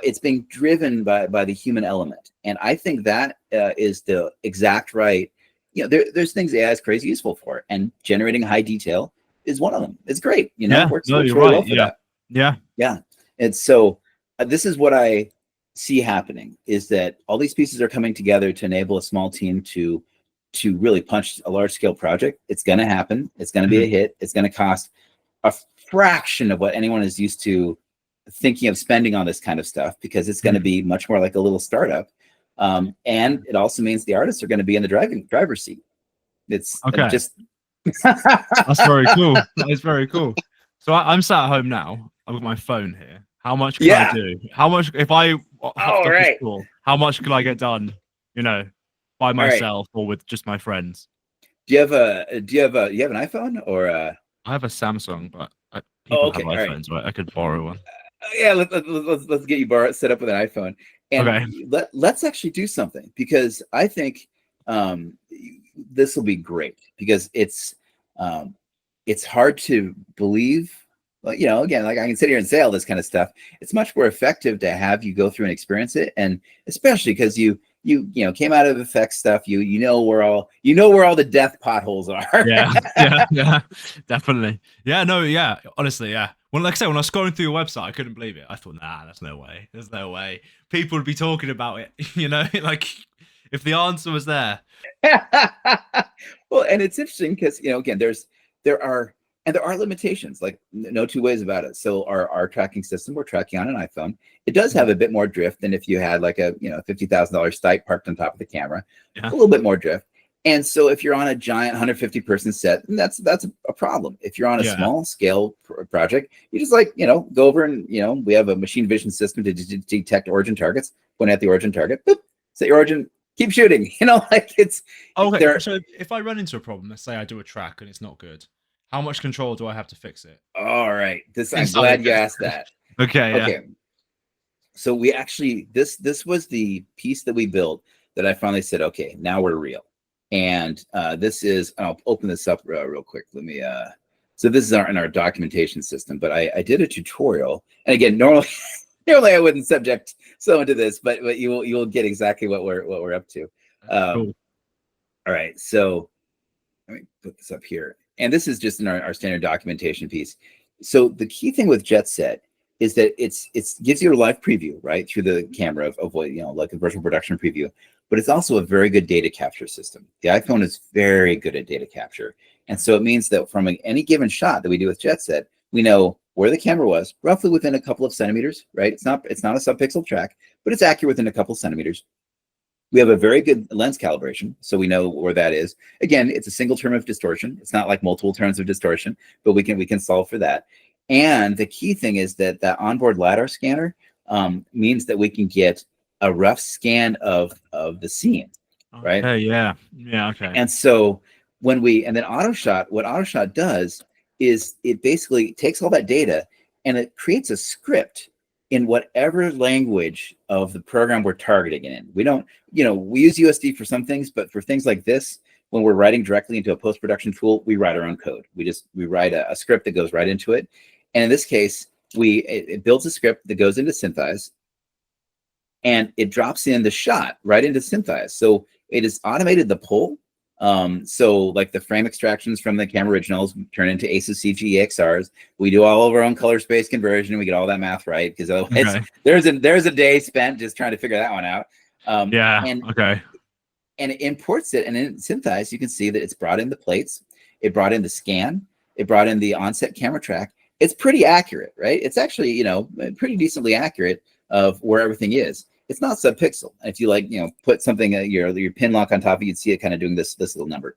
it's being driven by the human element. And I think that is the exact right, there's things AI is crazy useful for, and generating high detail is one of them. It's great, works really well for that. Yeah. And so this is what I see happening, is that all these pieces are coming together to enable a small team to really punch a large scale project. It's going to happen. It's going to be a hit. It's going to cost a fraction of what anyone is used to thinking of spending on this kind of stuff, because it's going to be much more like a little startup. And it also means the artists are going to be in the driver's seat. It's just... That's very cool. That is very cool. So I'm sat at home now. I've got my phone here. How much can I do? How much, if I how much can I get done, by myself or with just my friends? Do you have an iPhone or I have a Samsung, but people have iPhones, right? I could borrow one. Let's get you set up with an iPhone, and let's actually do something, because I think this will be great, because it's hard to believe. Like, again, like I can sit here and say all this kind of stuff. It's much more effective to have you go through and experience it, and especially because you came out of effects stuff. You know where all the death potholes are. yeah, definitely. Yeah, no, yeah, honestly, yeah. Well, like I said, when I was scrolling through your website, I couldn't believe it. I thought, nah, that's no way. There's no way people would be talking about it. Like if the answer was there. Well, and it's interesting because again, there are limitations, like no two ways about it. So our tracking system, we're tracking on an iPhone. It does have a bit more drift than if you had like a $50,000 site parked on top of the camera. A little bit more drift. And so if you're on a giant 150 person set, that's a problem. If you're on a small scale project, you just go over and we have a machine vision system to detect origin targets. Point at the origin target, boop, set your origin, keep shooting. It's okay. So if I run into a problem, let's say I do a track and it's not good, how much control do I have to fix it? All right. I'm glad you asked that. Okay. So we actually, this was the piece that we built that I finally said, okay, now we're real. And this is, I'll open this up real quick. Let me, so this is in our documentation system, but I did a tutorial. And again, normally I wouldn't subject someone to this, but you will get exactly what we're up to. Cool. All right, so let me put this up here. And this is just in our standard documentation piece. So the key thing with JetSet is that it gives you a live preview, right, through the camera of what, like a virtual production preview, but it's also a very good data capture system. The iPhone is very good at data capture. And so it means that from any given shot that we do with JetSet, we know where the camera was, roughly within a couple of centimeters, right? It's not a subpixel track, but it's accurate within a couple of centimeters. We have a very good lens calibration, so we know where that is. Again, it's a single term of distortion. It's not like multiple terms of distortion, but we can solve for that. And the key thing is that onboard LiDAR scanner means that we can get a rough scan of the scene, right? Yeah, okay. And so then AutoShot, what AutoShot does is it basically takes all that data and it creates a script in whatever language of the program we're targeting it in. We don't, we use USD for some things, but for things like this, when we're writing directly into a post-production tool, we write our own code. We write a script that goes right into it. And in this case, it builds a script that goes into Synthesize and it drops in the shot right into Synthesize. So it has automated the pull. So like the frame extractions from the camera originals turn into ACES CG EXRs. We do all of our own color space conversion. We get all that math right, because otherwise there's a day spent just trying to figure that one out. And it imports it, and in Synthesize you can see that it's brought in the plates, it brought in the scan, it brought in the onset camera track. It's pretty accurate, right? It's actually pretty decently accurate of where everything is. It's not subpixel. If you put something your pin lock on top of it, you'd see it kind of doing this little number.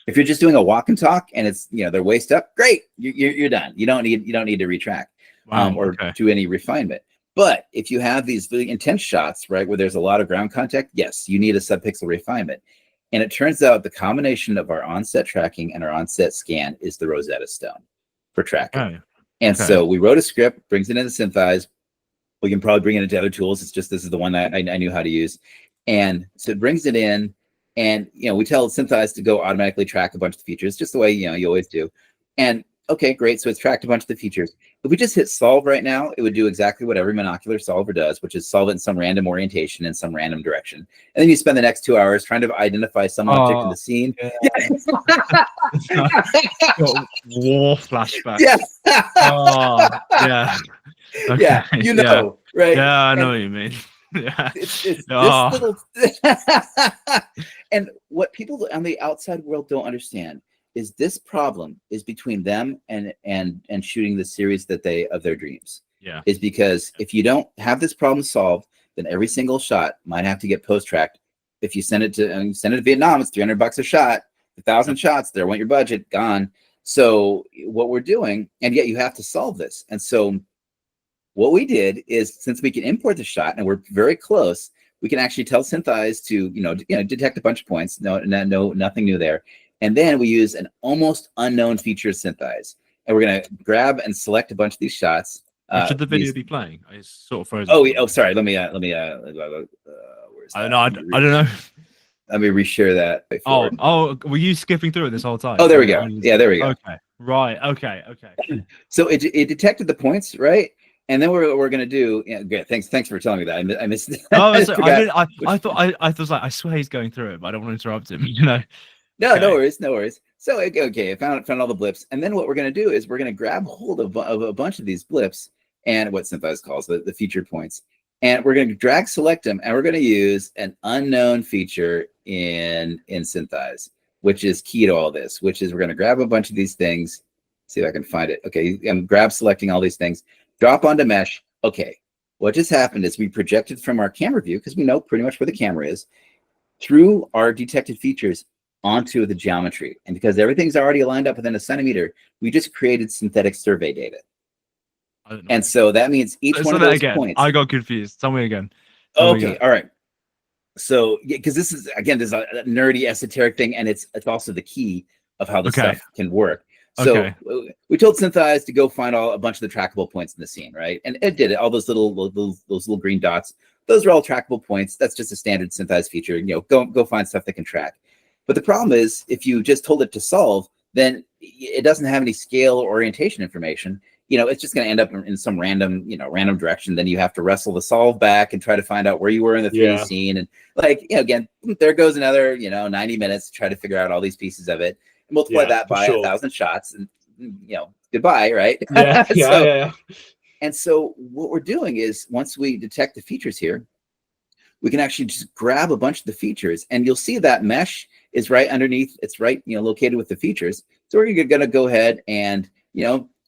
If you're just doing a walk and talk and it's they're waist up, great, you're done. You don't need to retract or do any refinement. But if you have these really intense shots, right, where there's a lot of ground contact, yes, you need a subpixel refinement. And it turns out the combination of our onset tracking and our onset scan is the Rosetta Stone for tracking. And so we wrote a script, brings it into Synthesize. We can probably bring it into other tools. It's just this is the one that I knew how to use. And so it brings it in, and we tell Synthesize to go automatically track a bunch of the features, just the way you always do. And okay, great. So it's tracked a bunch of the features. If we just hit solve right now, it would do exactly what every monocular solver does, which is solve it in some random orientation in some random direction. And then you spend the next 2 hours trying to identify some object in the scene. War flashback. Yeah. Yeah. Okay. Yeah, right? Yeah, I know what you mean. Yeah. It's this little and what people on the outside world don't understand is this problem is between them and shooting the series of their dreams. Yeah. Is because if you don't have this problem solved, then every single shot might have to get post-tracked. If you send it to Vietnam, it's $300 a shot. 1,000 shots, there went your budget, gone. So what we're doing, and yet you have to solve this. And so what we did is, since we can import the shot and we're very close, we can actually tell Synthesize to detect a bunch of points. No, nothing new there. And then we use an almost unknown feature of Synthesize, and we're gonna grab and select a bunch of these shots. Should the video be playing? It's sort of frozen. Oh, sorry. Let me. Where's I don't know. Let me reshare that. Oh, were you skipping through it this whole time? Oh, there we go. Yeah, there we go. Okay. Right. Okay. So it detected the points, right? And then what we're gonna do? Great. Thanks for telling me that. I missed. I thought I was like, I swear he's going through it, but I don't want to interrupt him. No, no worries. So okay, I found all the blips, and then what we're gonna do is we're gonna grab hold of a bunch of these blips and what Synthesize calls the featured points, and we're gonna drag select them, and we're gonna use an unknown feature in Synthesize, which is key to all this. Which is we're gonna grab a bunch of these things. See if I can find it. Okay, I'm grab selecting all these things. Drop onto mesh. Okay, what just happened is we projected from our camera view, because we know pretty much where the camera is, through our detected features onto the geometry. And because everything's already lined up within a centimeter, we just created synthetic survey data. And so that means each one of those points. I got confused. Tell me again. Okay, all right. So, because this is a nerdy esoteric thing, and it's also the key of how this stuff can work. So Okay. we told Synthesize to go find a bunch of the trackable points in the scene, right? And it did it. All those little green dots, those are all trackable points. That's just a standard Synthesize feature. Go find stuff that can track. But the problem is, if you just told it to solve, then it doesn't have any scale or orientation information. It's just going to end up in some random direction. Then you have to wrestle the solve back and try to find out where you were in the 3D scene. And again, there goes another, 90 minutes to try to figure out all these pieces of it. Multiply that by 1,000 shots and, goodbye, right? Yeah. And so what we're doing is, once we detect the features here, we can actually just grab a bunch of the features, and you'll see that mesh is right underneath. It's right, located with the features. So we're going to go ahead and,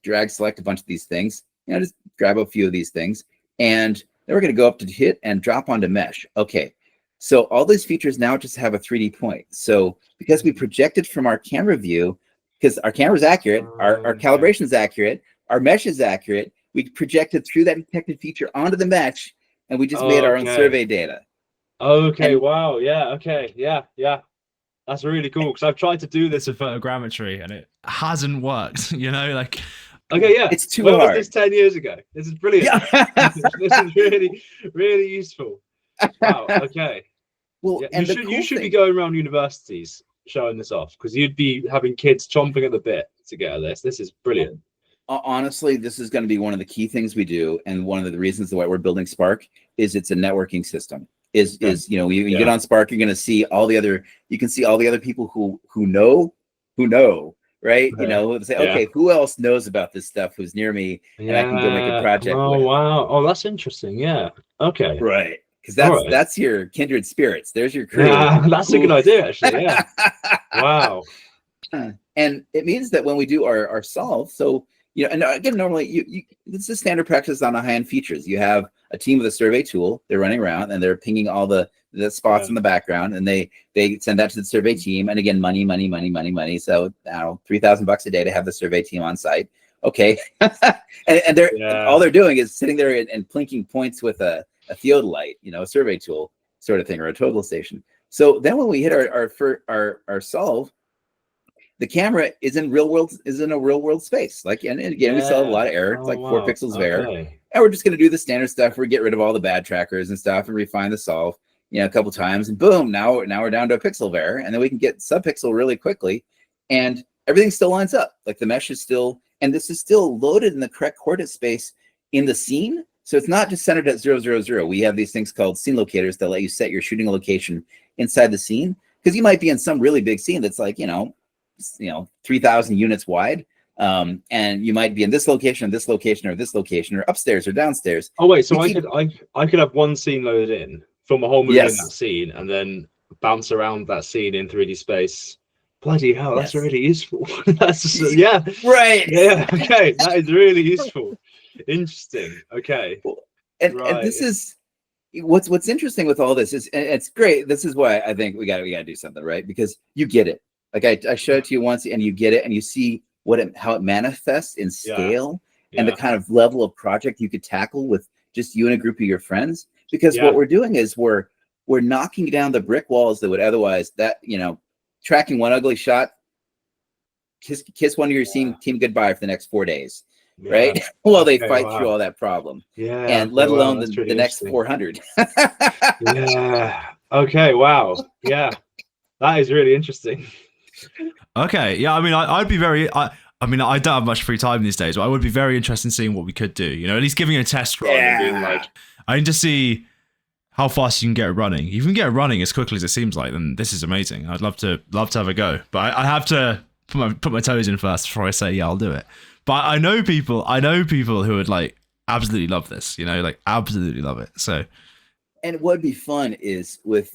drag select a bunch of these things, just grab a few of these things. And then we're going to go up to hit and drop onto mesh. Okay. So all these features now just have a 3D point. So because we projected from our camera view, because our camera is accurate, our calibration is accurate, our mesh is accurate, we projected through that detected feature onto the mesh, and we just made our own survey data. Okay. Wow. Yeah. Okay. Yeah. That's really cool, because I've tried to do this With photogrammetry and it hasn't worked. Okay, yeah. It's too hard. hard. Was this 10 years ago? This is brilliant. Yeah. This is really, really useful. Wow. Okay. Well, Yeah, and you should be going around universities showing this off, because you'd be having kids chomping at the bit to get at this. This is brilliant. Honestly, this is going to be one of the key things we do, and one of the reasons why we're building Spark is it's a networking system. You get on Spark, you're going to see all the other people who know, right? Say, okay, who else knows about this stuff who's near me, and I can go make a project with. Wow. Oh, that's interesting. Yeah. Okay. Right. Because that's your kindred spirits. There's your crew. Yeah, that's a good idea, actually. Yeah. Wow. And it means that when we do our solve, so and again, normally this is standard practice on the high-end features. You have a team with a survey tool. They're running around and they're pinging all the spots in the background, and they send that to the survey team. And again, money. So now $3,000 a day to have the survey team on site. Okay, and all they're doing is sitting there and plinking points with a theodolite, a survey tool sort of thing, or a total station. So then when we hit our solve, the camera is in a real world space. And again, we saw a lot of error. It's 4 pixels of error. And we're just going to do the standard stuff. We get rid of all the bad trackers and stuff and refine the solve, a couple times, and boom, now we're down to a pixel of error. And then we can get subpixel really quickly, and everything still lines up. Like the mesh is still, and this is still loaded in the correct coordinate space in the scene. So it's not just centered at 000. We have these things called scene locators that let you set your shooting location inside the scene. Because you might be in some really big scene that's 3,000 units wide, and you might be in this location, or this location, or this location, or upstairs or downstairs. Oh wait, so I could have one scene loaded in from a whole movie in that scene, and then bounce around that scene in 3D space. Bloody hell, that's really useful. That's just, right. Yeah, okay, that is really useful. Interesting. Okay. And this is what's interesting with all this is, and it's great. This is why I think we got to do something, right? Because you get it. Like I showed it to you once, and you get it, and you see how it manifests in scale and the kind of level of project you could tackle with just you and a group of your friends. Because what we're doing is we're knocking down the brick walls that would otherwise tracking one ugly shot, kiss one of your team goodbye for the next 4 days, right? While they fight through all that problem, and let alone the next 400. Okay. Wow. Yeah. That is really interesting. Okay, yeah. I mean, I'd be very. I don't have much free time these days, but I would be very interested in seeing what we could do. At least giving it a test run and being like, I need to see how fast you can get it running. If you can get it running as quickly as it seems like, then this is amazing. I'd love to have a go, but I have to put my toes in first before I say I'll do it. But I know people who would absolutely love this. Absolutely love it. So, and what'd be fun is what'd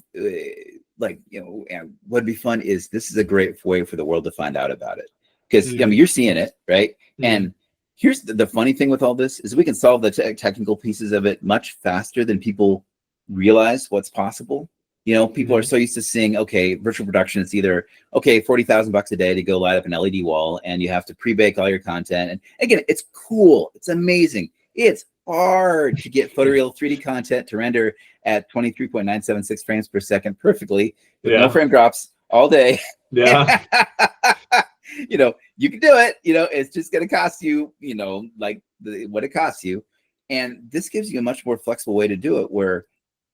be fun is this is a great way for the world to find out about it, because you're seeing it, right? And here's the funny thing with all this is we can solve the technical pieces of it much faster than people realize what's possible. People are so used to seeing, virtual production, it's either $40,000 a day to go light up an LED wall, and you have to pre-bake all your content. And again, it's cool, it's amazing, it's hard to get photoreal 3D content to render at 23.976 frames per second perfectly with no frame drops all day. you can do it. It's just going to cost you, like what it costs you. And this gives you a much more flexible way to do it, where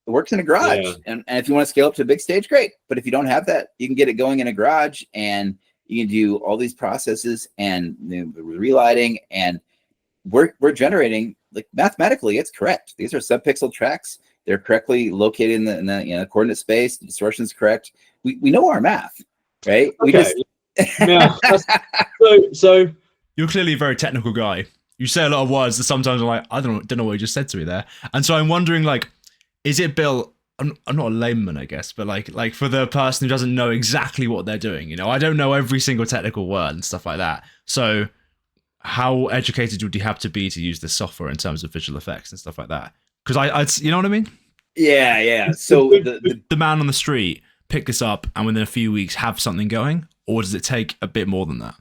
it works in a garage. Yeah. And if you want to scale up to a big stage, great. But if you don't have that, you can get it going in a garage, and you can do all these processes and relighting, and we're generating, like, mathematically, it's correct. These are subpixel tracks. They're correctly located in the coordinate space. The distortion is correct. We know our math, right? Okay. So you're clearly a very technical guy. You say a lot of words that sometimes I'm like, I don't know what you just said to me there. And so I'm wondering, like, is it built? I'm not a layman, I guess, but like for the person who doesn't know exactly what they're doing, I don't know every single technical word and stuff like that. So how educated would you have to be to use this software in terms of visual effects and stuff like that? Because I'd, you know what I mean? Yeah. So the man on the street pick this up and within a few weeks have something going, or does it take a bit more than that?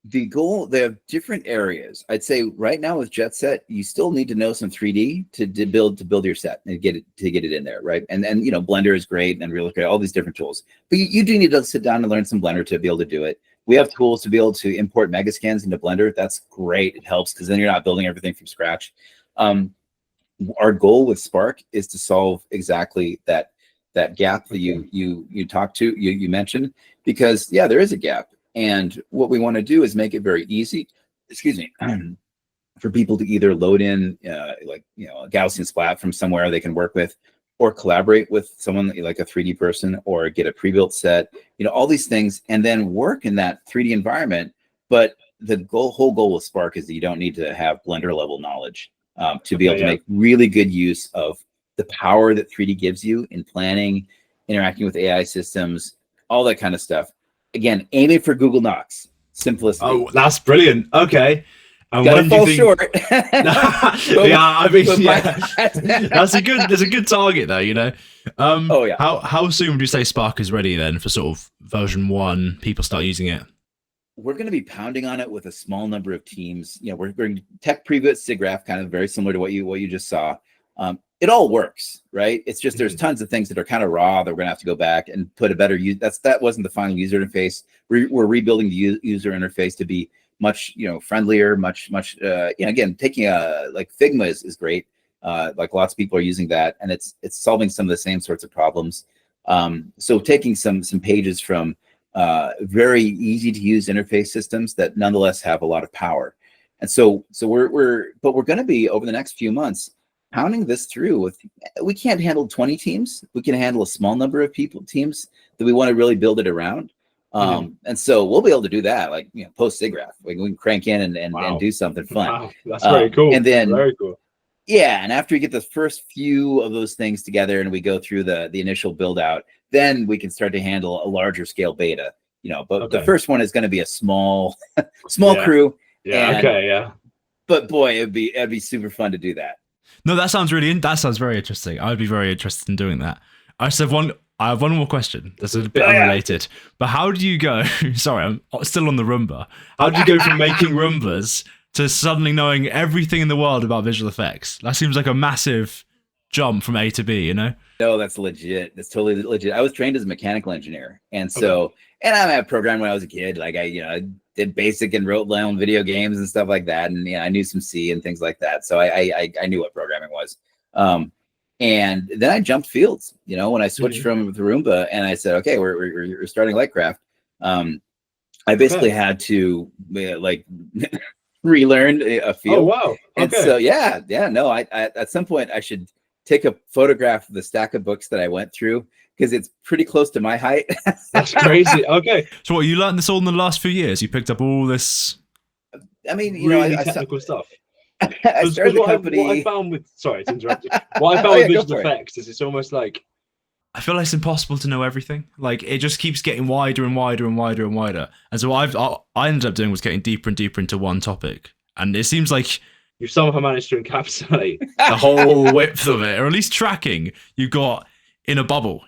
The goal, they have different areas. I'd say right now with JetSet, you still need to know some 3D to build your set and get it in there, right? And Blender is great, and Real great, all these different tools. But you do need to sit down and learn some Blender to be able to do it. We have tools to be able to import megascans into Blender. That's great. It helps because then you're not building everything from scratch. Our goal with Spark is to solve exactly that gap that you talked to, you mentioned, because there is a gap. And what we want to do is make it very easy, for people to either load in a Gaussian splat from somewhere they can work with, or collaborate with someone like a 3D person, or get a pre-built set, all these things, and then work in that 3D environment. But the whole goal with Spark is that you don't need to have Blender level knowledge to be able to make really good use of the power that 3D gives you in planning, interacting with AI systems, all that kind of stuff. Again, aiming for Google Knox, simplicity. Oh, that's brilliant. Okay. And gotta fall short. That's a good target though, How soon would you say Spark is ready then for sort of version 1, people start using it? We're going to be pounding on it with a small number of teams. We're going to tech preview at SIGGRAPH, kind of very similar to what you just saw. It all works, right? It's just there's tons of things that are kind of raw that we're gonna have to go back and put a better use. That wasn't the final user interface. We're rebuilding the user interface to be much friendlier, much again, taking like Figma is great. Like lots of people are using that, and it's solving some of the same sorts of problems. So taking some pages from very easy to use interface systems that nonetheless have a lot of power. And so we're going to be, over the next few months, pounding this through. We can't handle 20 teams. We can handle a small number of teams that we want to really build it around. And so we'll be able to do that, like post SIGGRAPH. We can crank in and do something fun. Wow, that's very cool. And then very cool. Yeah, and after we get the first few of those things together and we go through the initial build out, then we can start to handle a larger scale beta. But the first one is going to be a small crew. But boy, it'd be super fun to do that. No, that sounds very interesting. I would be very interested in doing that. I have one more question that's a bit unrelated. But how do you go? Sorry, I'm still on the Roomba. How do you go from making Roombas to suddenly knowing everything in the world about visual effects? That seems like a massive jump from A to B, No, that's legit. That's totally legit. I was trained as a mechanical engineer, and so and I programmed when I was a kid. Like I did basic and wrote my own video games and stuff like that, and I knew some C and things like that. So I knew what programming was. And then I jumped fields, when I switched from the Roomba, and I said, okay, we're starting Lightcraft. I basically had to relearn a field. Oh wow! And so I at some point I should take a photograph of the stack of books that I went through, because it's pretty close to my height. That's crazy. Okay. So what, you learned this all in the last few years? You picked up all this? I mean, really technical stuff. I started the company. What I found with sorry to interrupt you. What I found with visual effects is it's almost like, I feel like it's impossible to know everything. Like it just keeps getting wider and wider and wider and wider. And so what I ended up doing was getting deeper and deeper into one topic. And it seems like you've somehow managed to encapsulate the whole width of it, or at least tracking you got in a bubble,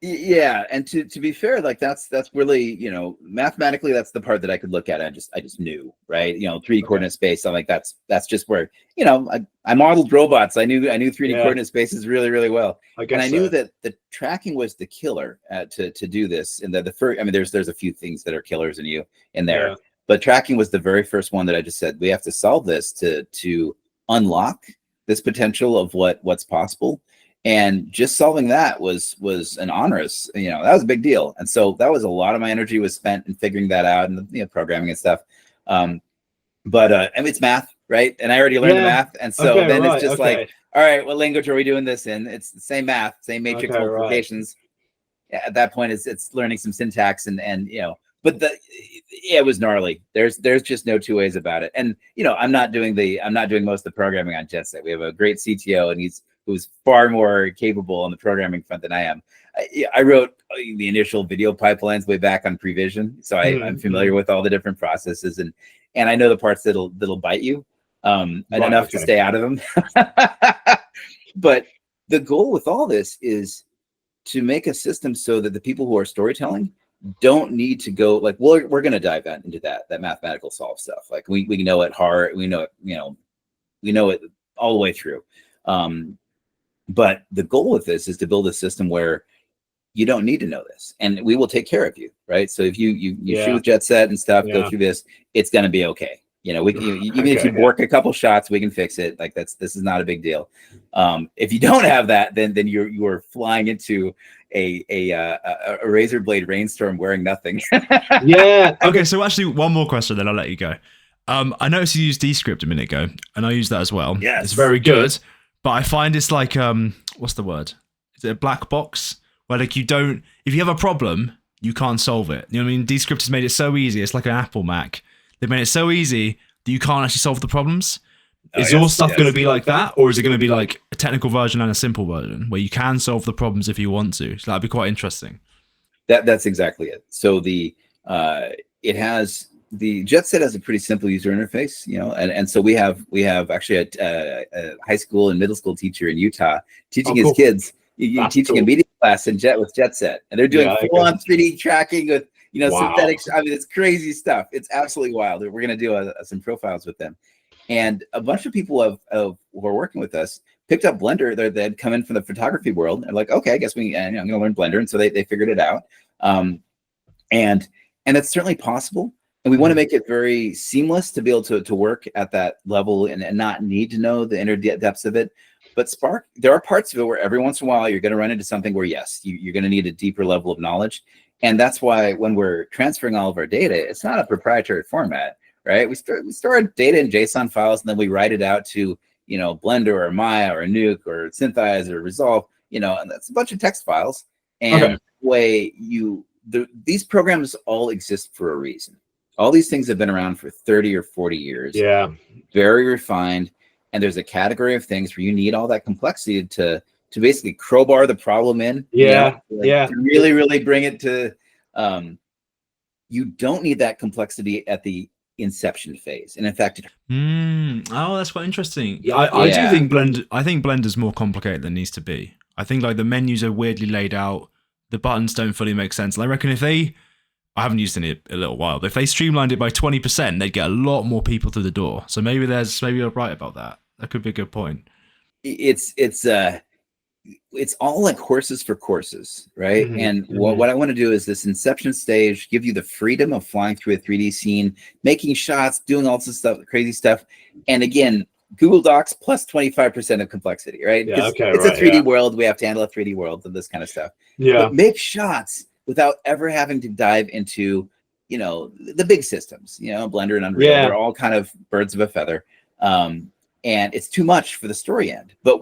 Yeah, and to be fair, like that's really, you know, mathematically that's the part that I could look at. I just knew, right? You know, 3D coordinate space. I'm like, that's just where, you know, I modeled robots. I knew 3D coordinate spaces really, really well. And I knew that the tracking was the killer to do this. And the first, I mean, there's a few things that are killers in there, but tracking was the very first one that I just said we have to solve this to unlock this potential of what's possible. And just solving that was an onerous, you know, that was a big deal. And so that was a lot of my energy was spent in figuring that out and, you know, programming and stuff. But I mean, it's math, right? And I already learned the math. And so then it's just like, all right, what language are we doing this in? It's the same math, same matrix multiplications. At that point, it's learning some syntax and you know, but it was gnarly. There's just no two ways about it. And, you know, I'm not doing most of the programming on JetSet. We have a great CTO and who's far more capable on the programming front than I am. I wrote the initial video pipelines way back on Prevision, so I'm familiar with all the different processes and I know the parts that'll bite you, enough to stay out of them. But the goal with all this is to make a system so that the people who are storytelling don't need to go like, well, we're going to dive into that mathematical solve stuff. Like we know it hard, we know it, you know, we know it all the way through. But the goal with this is to build a system where you don't need to know this, and we will take care of you, right? So if you shoot with JetSet and stuff, go through this, it's going to be okay. You know, even if you bork a couple shots, we can fix it. Like this is not a big deal. If you don't have that, then you're flying into a razor blade rainstorm wearing nothing. Okay, so actually one more question, then I'll let you go. I noticed you used Descript a minute ago, and I use that as well. Yes. It's very good. But I find it's like, what's the word? Is it a black box? Where like if you have a problem, you can't solve it. You know what I mean? Descript has made it so easy. It's like an Apple Mac. They've made it so easy that you can't actually solve the problems. Is your stuff going to be like that? Or is it going to be like a technical version and a simple version where you can solve the problems if you want to? So that'd be quite interesting. That's exactly it. So the JetSet has a pretty simple user interface, you know, and so we have actually a high school and middle school teacher in Utah teaching his kids, teaching a media class with JetSet, and they're doing full-on 3D tracking with, you know, synthetic. I mean, it's crazy stuff. It's absolutely wild. We're going to do some profiles with them, and a bunch of people who are working with us picked up Blender. They'd come in from the photography world and like, okay, I guess I'm going to learn Blender, and so they figured it out, and it's certainly possible. And we want to make it very seamless to be able to work at that level and not need to know the inner depths of it. But Spark, there are parts of it where every once in a while you're going to run into something where, yes, you're going to need a deeper level of knowledge. And that's why when we're transferring all of our data, it's not a proprietary format, right? We store our data in JSON files, and then we write it out to, you know, Blender or Maya or Nuke or Synthesize or Resolve, you know, and that's a bunch of text files. And these programs all exist for a reason. All these things have been around for 30 or 40 years. Yeah. Very refined. And there's a category of things where you need all that complexity to basically crowbar the problem in. To really, really bring it to, you don't need that complexity at the inception phase. And in fact, that's quite interesting. I do think Blender's more complicated than it needs to be. I think like the menus are weirdly laid out. The buttons don't fully make sense. And I reckon I haven't used it in a little while, but if they streamlined it by 20%, they'd get a lot more people through the door. So maybe you're right about that. That could be a good point. It's all like horses for courses, right? Mm-hmm. And what I want to do is this inception stage, give you the freedom of flying through a 3D scene, making shots, doing all this stuff, crazy stuff. And again, Google Docs plus 25% of complexity, right? It's a 3D world. We have to handle a 3D world and this kind of stuff. Yeah. But make shots without ever having to dive into, you know, the big systems, you know, Blender and Unreal. They're all kind of birds of a feather. And it's too much for the story end. But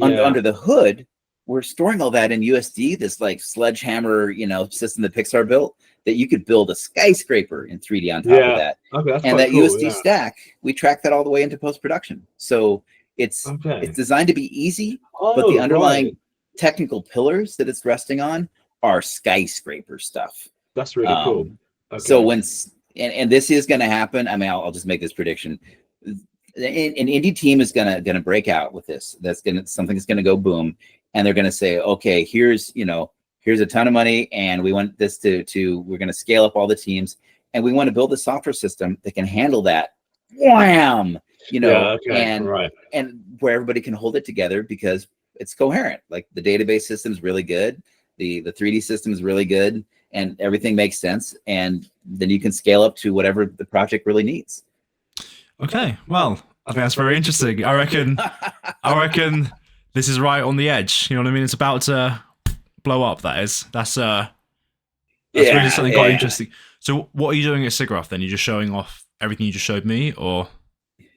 under the hood, we're storing all that in USD, this like sledgehammer, you know, system that Pixar built, that you could build a skyscraper in 3D on top of that. Okay, and that cool, USD stack, we track that all the way into post-production. So it's designed to be easy, but the underlying technical pillars that it's resting on are skyscraper stuff. That's really cool. Okay. So and this is going to happen. I mean, I'll just make this prediction. An indie team is gonna break out with this. Something that's gonna go boom, and they're gonna say, okay, here's here's a ton of money, and we want this we're going to scale up all the teams, and we want to build a software system that can handle that. Wham! And where everybody can hold it together because it's coherent. Like the database system is really good, the 3D system is really good, and everything makes sense. And then you can scale up to whatever the project really needs. Okay, well, I think that's very interesting. I reckon this is right on the edge. You know what I mean? It's about to blow up. That's really something quite interesting. So, what are you doing at SIGGRAPH then? You're just showing off everything you just showed me, or?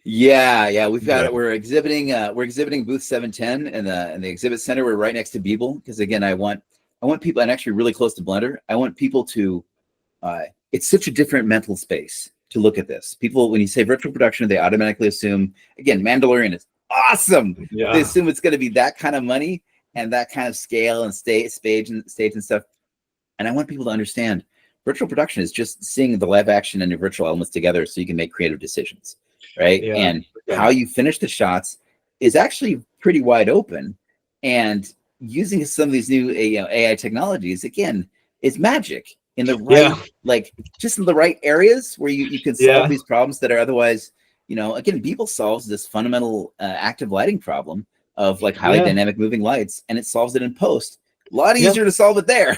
Yeah. We're exhibiting booth 710 in the exhibit center. We're right next to Beeble because again, I want people, and actually really close to Blender. I want people to. It's such a different mental space to look at this. People, when you say virtual production, they automatically assume, again, Mandalorian is awesome. Yeah. They assume it's going to be that kind of money and that kind of scale and stage and stuff. And I want people to understand virtual production is just seeing the live action and your virtual elements together so you can make creative decisions, right? Yeah. And how you finish the shots is actually pretty wide open. And using some of these new AI technologies, again, is magic. In the right, just in the right areas where you can solve these problems that are otherwise, again, Beeple solves this fundamental active lighting problem of like highly dynamic moving lights, and it solves it in post. A lot easier to solve it there.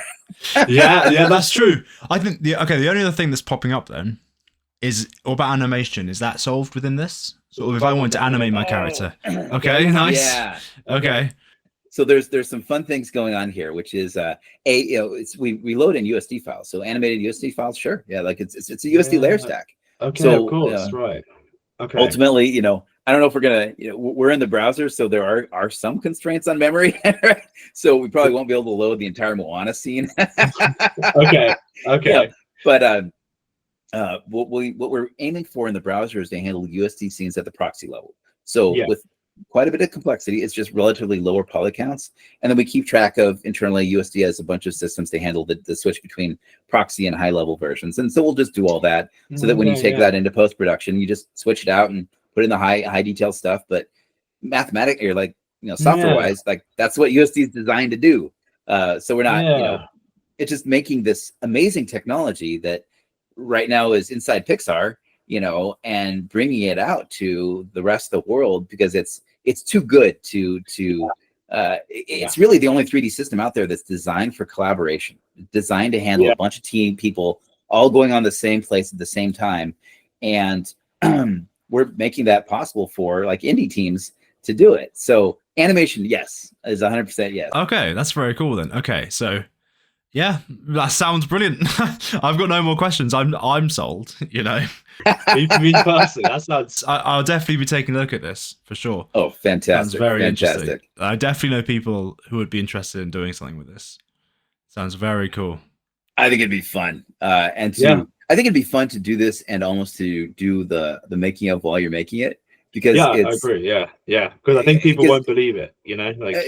yeah, that's true. I think the only other thing that's popping up then is what about animation? Is that solved within this? Sort of if I wanted to animate my character. Okay, nice. Yeah. Okay. So there's some fun things going on here, which is we load in USD files. So animated USD files, sure, like it's a USD layer stack. Okay, so, of course, right. Okay. Ultimately, I don't know if we're gonna, we're in the browser, so there are some constraints on memory. So we probably won't be able to load the entire Moana scene. Okay. But what we're aiming for in the browser is to handle USD scenes at the proxy level. So with quite a bit of complexity, it's just relatively lower poly counts, and then we keep track of internally. USD has a bunch of systems to handle the switch between proxy and high level versions, and so we'll just do all that so that when you take that into post production, you just switch it out and put in the high detail stuff. But mathematically, or software wise, that's what USD is designed to do. So we're not it's just making this amazing technology that right now is inside Pixar, and bringing it out to the rest of the world because it's too good to it's really the only 3D system out there that's designed for collaboration, designed to handle a bunch of team people all going on the same place at the same time. And we're making that possible for indie teams to do it. So animation, yes, is 100% yes. Okay, that's very cool then. Okay, so yeah, that sounds brilliant. I've got no more questions. I'm sold. Me personally, that sounds. I'll definitely be taking a look at this for sure. Oh, fantastic! Sounds very fantastic. Interesting. I definitely know people who would be interested in doing something with this. Sounds very cool. I think it'd be fun, I think it'd be fun to do this and almost to do the making of while you're making it. Because I agree. Yeah. Because I think people won't believe it.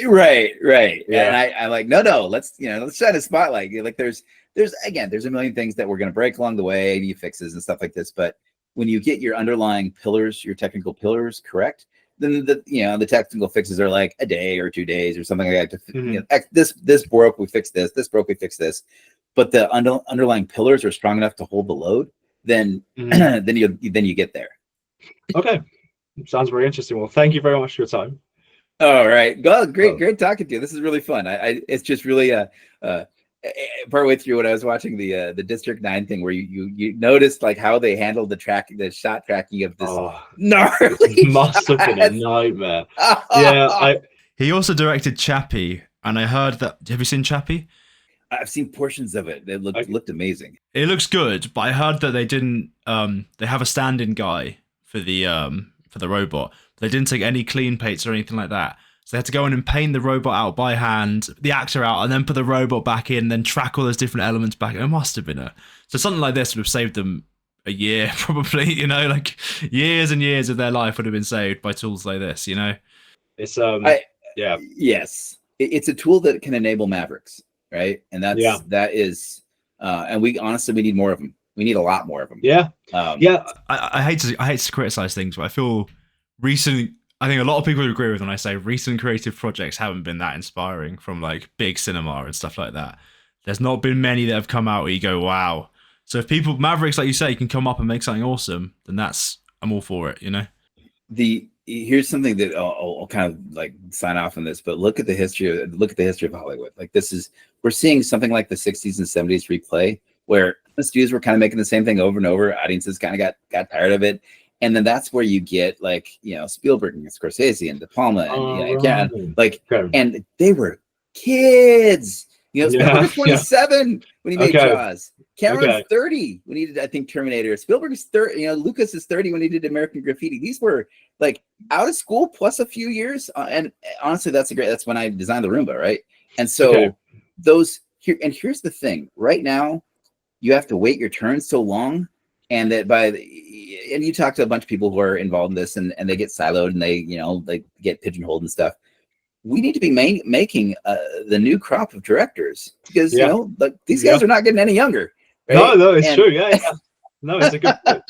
Right. Yeah. And I'm like, no. Let's shine a spotlight. There's a million things that we're gonna break along the way, and you fixes and stuff like this. But when you get your underlying pillars, your technical pillars correct, then the technical fixes are like a day or 2 days or something like that. This broke, we fixed this. This broke, we fixed this. But the underlying pillars are strong enough to hold the load. Then then you get there. Okay. Sounds very interesting. Well, thank you very much for your time. All right. Well, great talking to you. This is really fun. It's just really partway through when I was watching the District 9 thing where you noticed how they handled the shot tracking of this gnarly must have been a nightmare. He also directed Chappie, and I heard that. Have you seen Chappie? I've seen portions of it. It looked amazing. It looks good, but I heard that they didn't. They have a stand-in guy for the robot. They didn't take any clean paints or anything like that. So they had to go in and paint the robot out by hand, the actor out, and then put the robot back in, then track all those different elements back. It must have been so something like this would have saved them a year, probably. Years and years of their life would have been saved by tools like this. It's yes, it's a tool that can enable Mavericks, right? And that is, and we need more of them. We need a lot more of them. Yeah. I hate to criticize things, but I feel I think a lot of people would agree with when I say recent creative projects haven't been that inspiring from big cinema and stuff like that. There's not been many that have come out where you go, wow. So if people, Mavericks, like you say, can come up and make something awesome, then I'm all for it, you know? Here's something that I'll kind of like sign off on this, but look at the history of Hollywood. Like we're seeing something like the 60s and 70s replay, where the studios were kind of making the same thing over and over. Audiences kind of got tired of it. And then that's where you get like, Spielberg and Scorsese and De Palma and they were kids. Spielberg was 27 when he made Jaws. Cameron's 30 when he did, I think, Terminator. Spielberg's 30. Lucas is 30 when he did American Graffiti. These were like out of school plus a few years. And honestly, that's when I designed the Roomba, right? And so here's the thing. Right now, you have to wait your turn so long, and that and you talk to a bunch of people who are involved in this, and they get siloed, and they get pigeonholed and stuff. We need to be making the new crop of directors, because these guys are not getting any younger. Right? No, it's true. Yeah. No, it's a good point.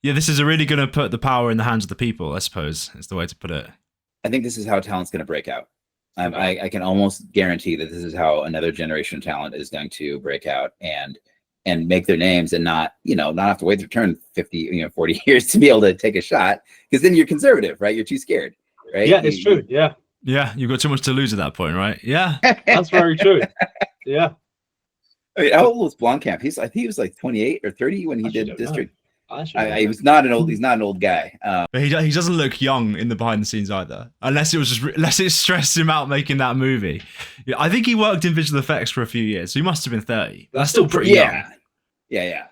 Yeah, this is really going to put the power in the hands of the people, I suppose, is the way to put it. I think this is how talent's going to break out. I can almost guarantee that this is how another generation of talent is going to break out and make their names, and not have to wait their turn 50, 40 years to be able to take a shot, because then you're conservative, right? You're too scared, right? Yeah, it's true. Yeah. Yeah, you've got too much to lose at that point, right? Yeah. That's very true. Yeah. I mean, how old was Blomkamp? I think he was like 28 or 30 when he did District. He's not an old guy. But he doesn't look young in the behind the scenes either, unless it stressed him out making that movie. Yeah, I think he worked in visual effects for a few years, so he must have been 30. That's still pretty young. Yeah.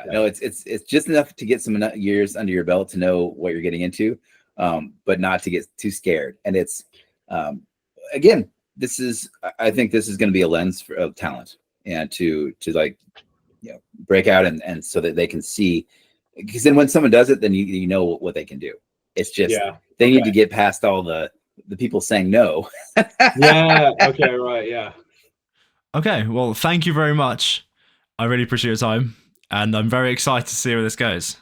No, it's just enough to get some years under your belt to know what you're getting into, but not to get too scared. And it's again, I think this is going to be a lens of talent, and to like break out and so that they can see. Because then when someone does it, then you know what they can do. It's just they need to get past all the people saying no. Yeah. Okay. Right. Yeah. Okay. Well, thank you very much. I really appreciate your time, and I'm very excited to see where this goes.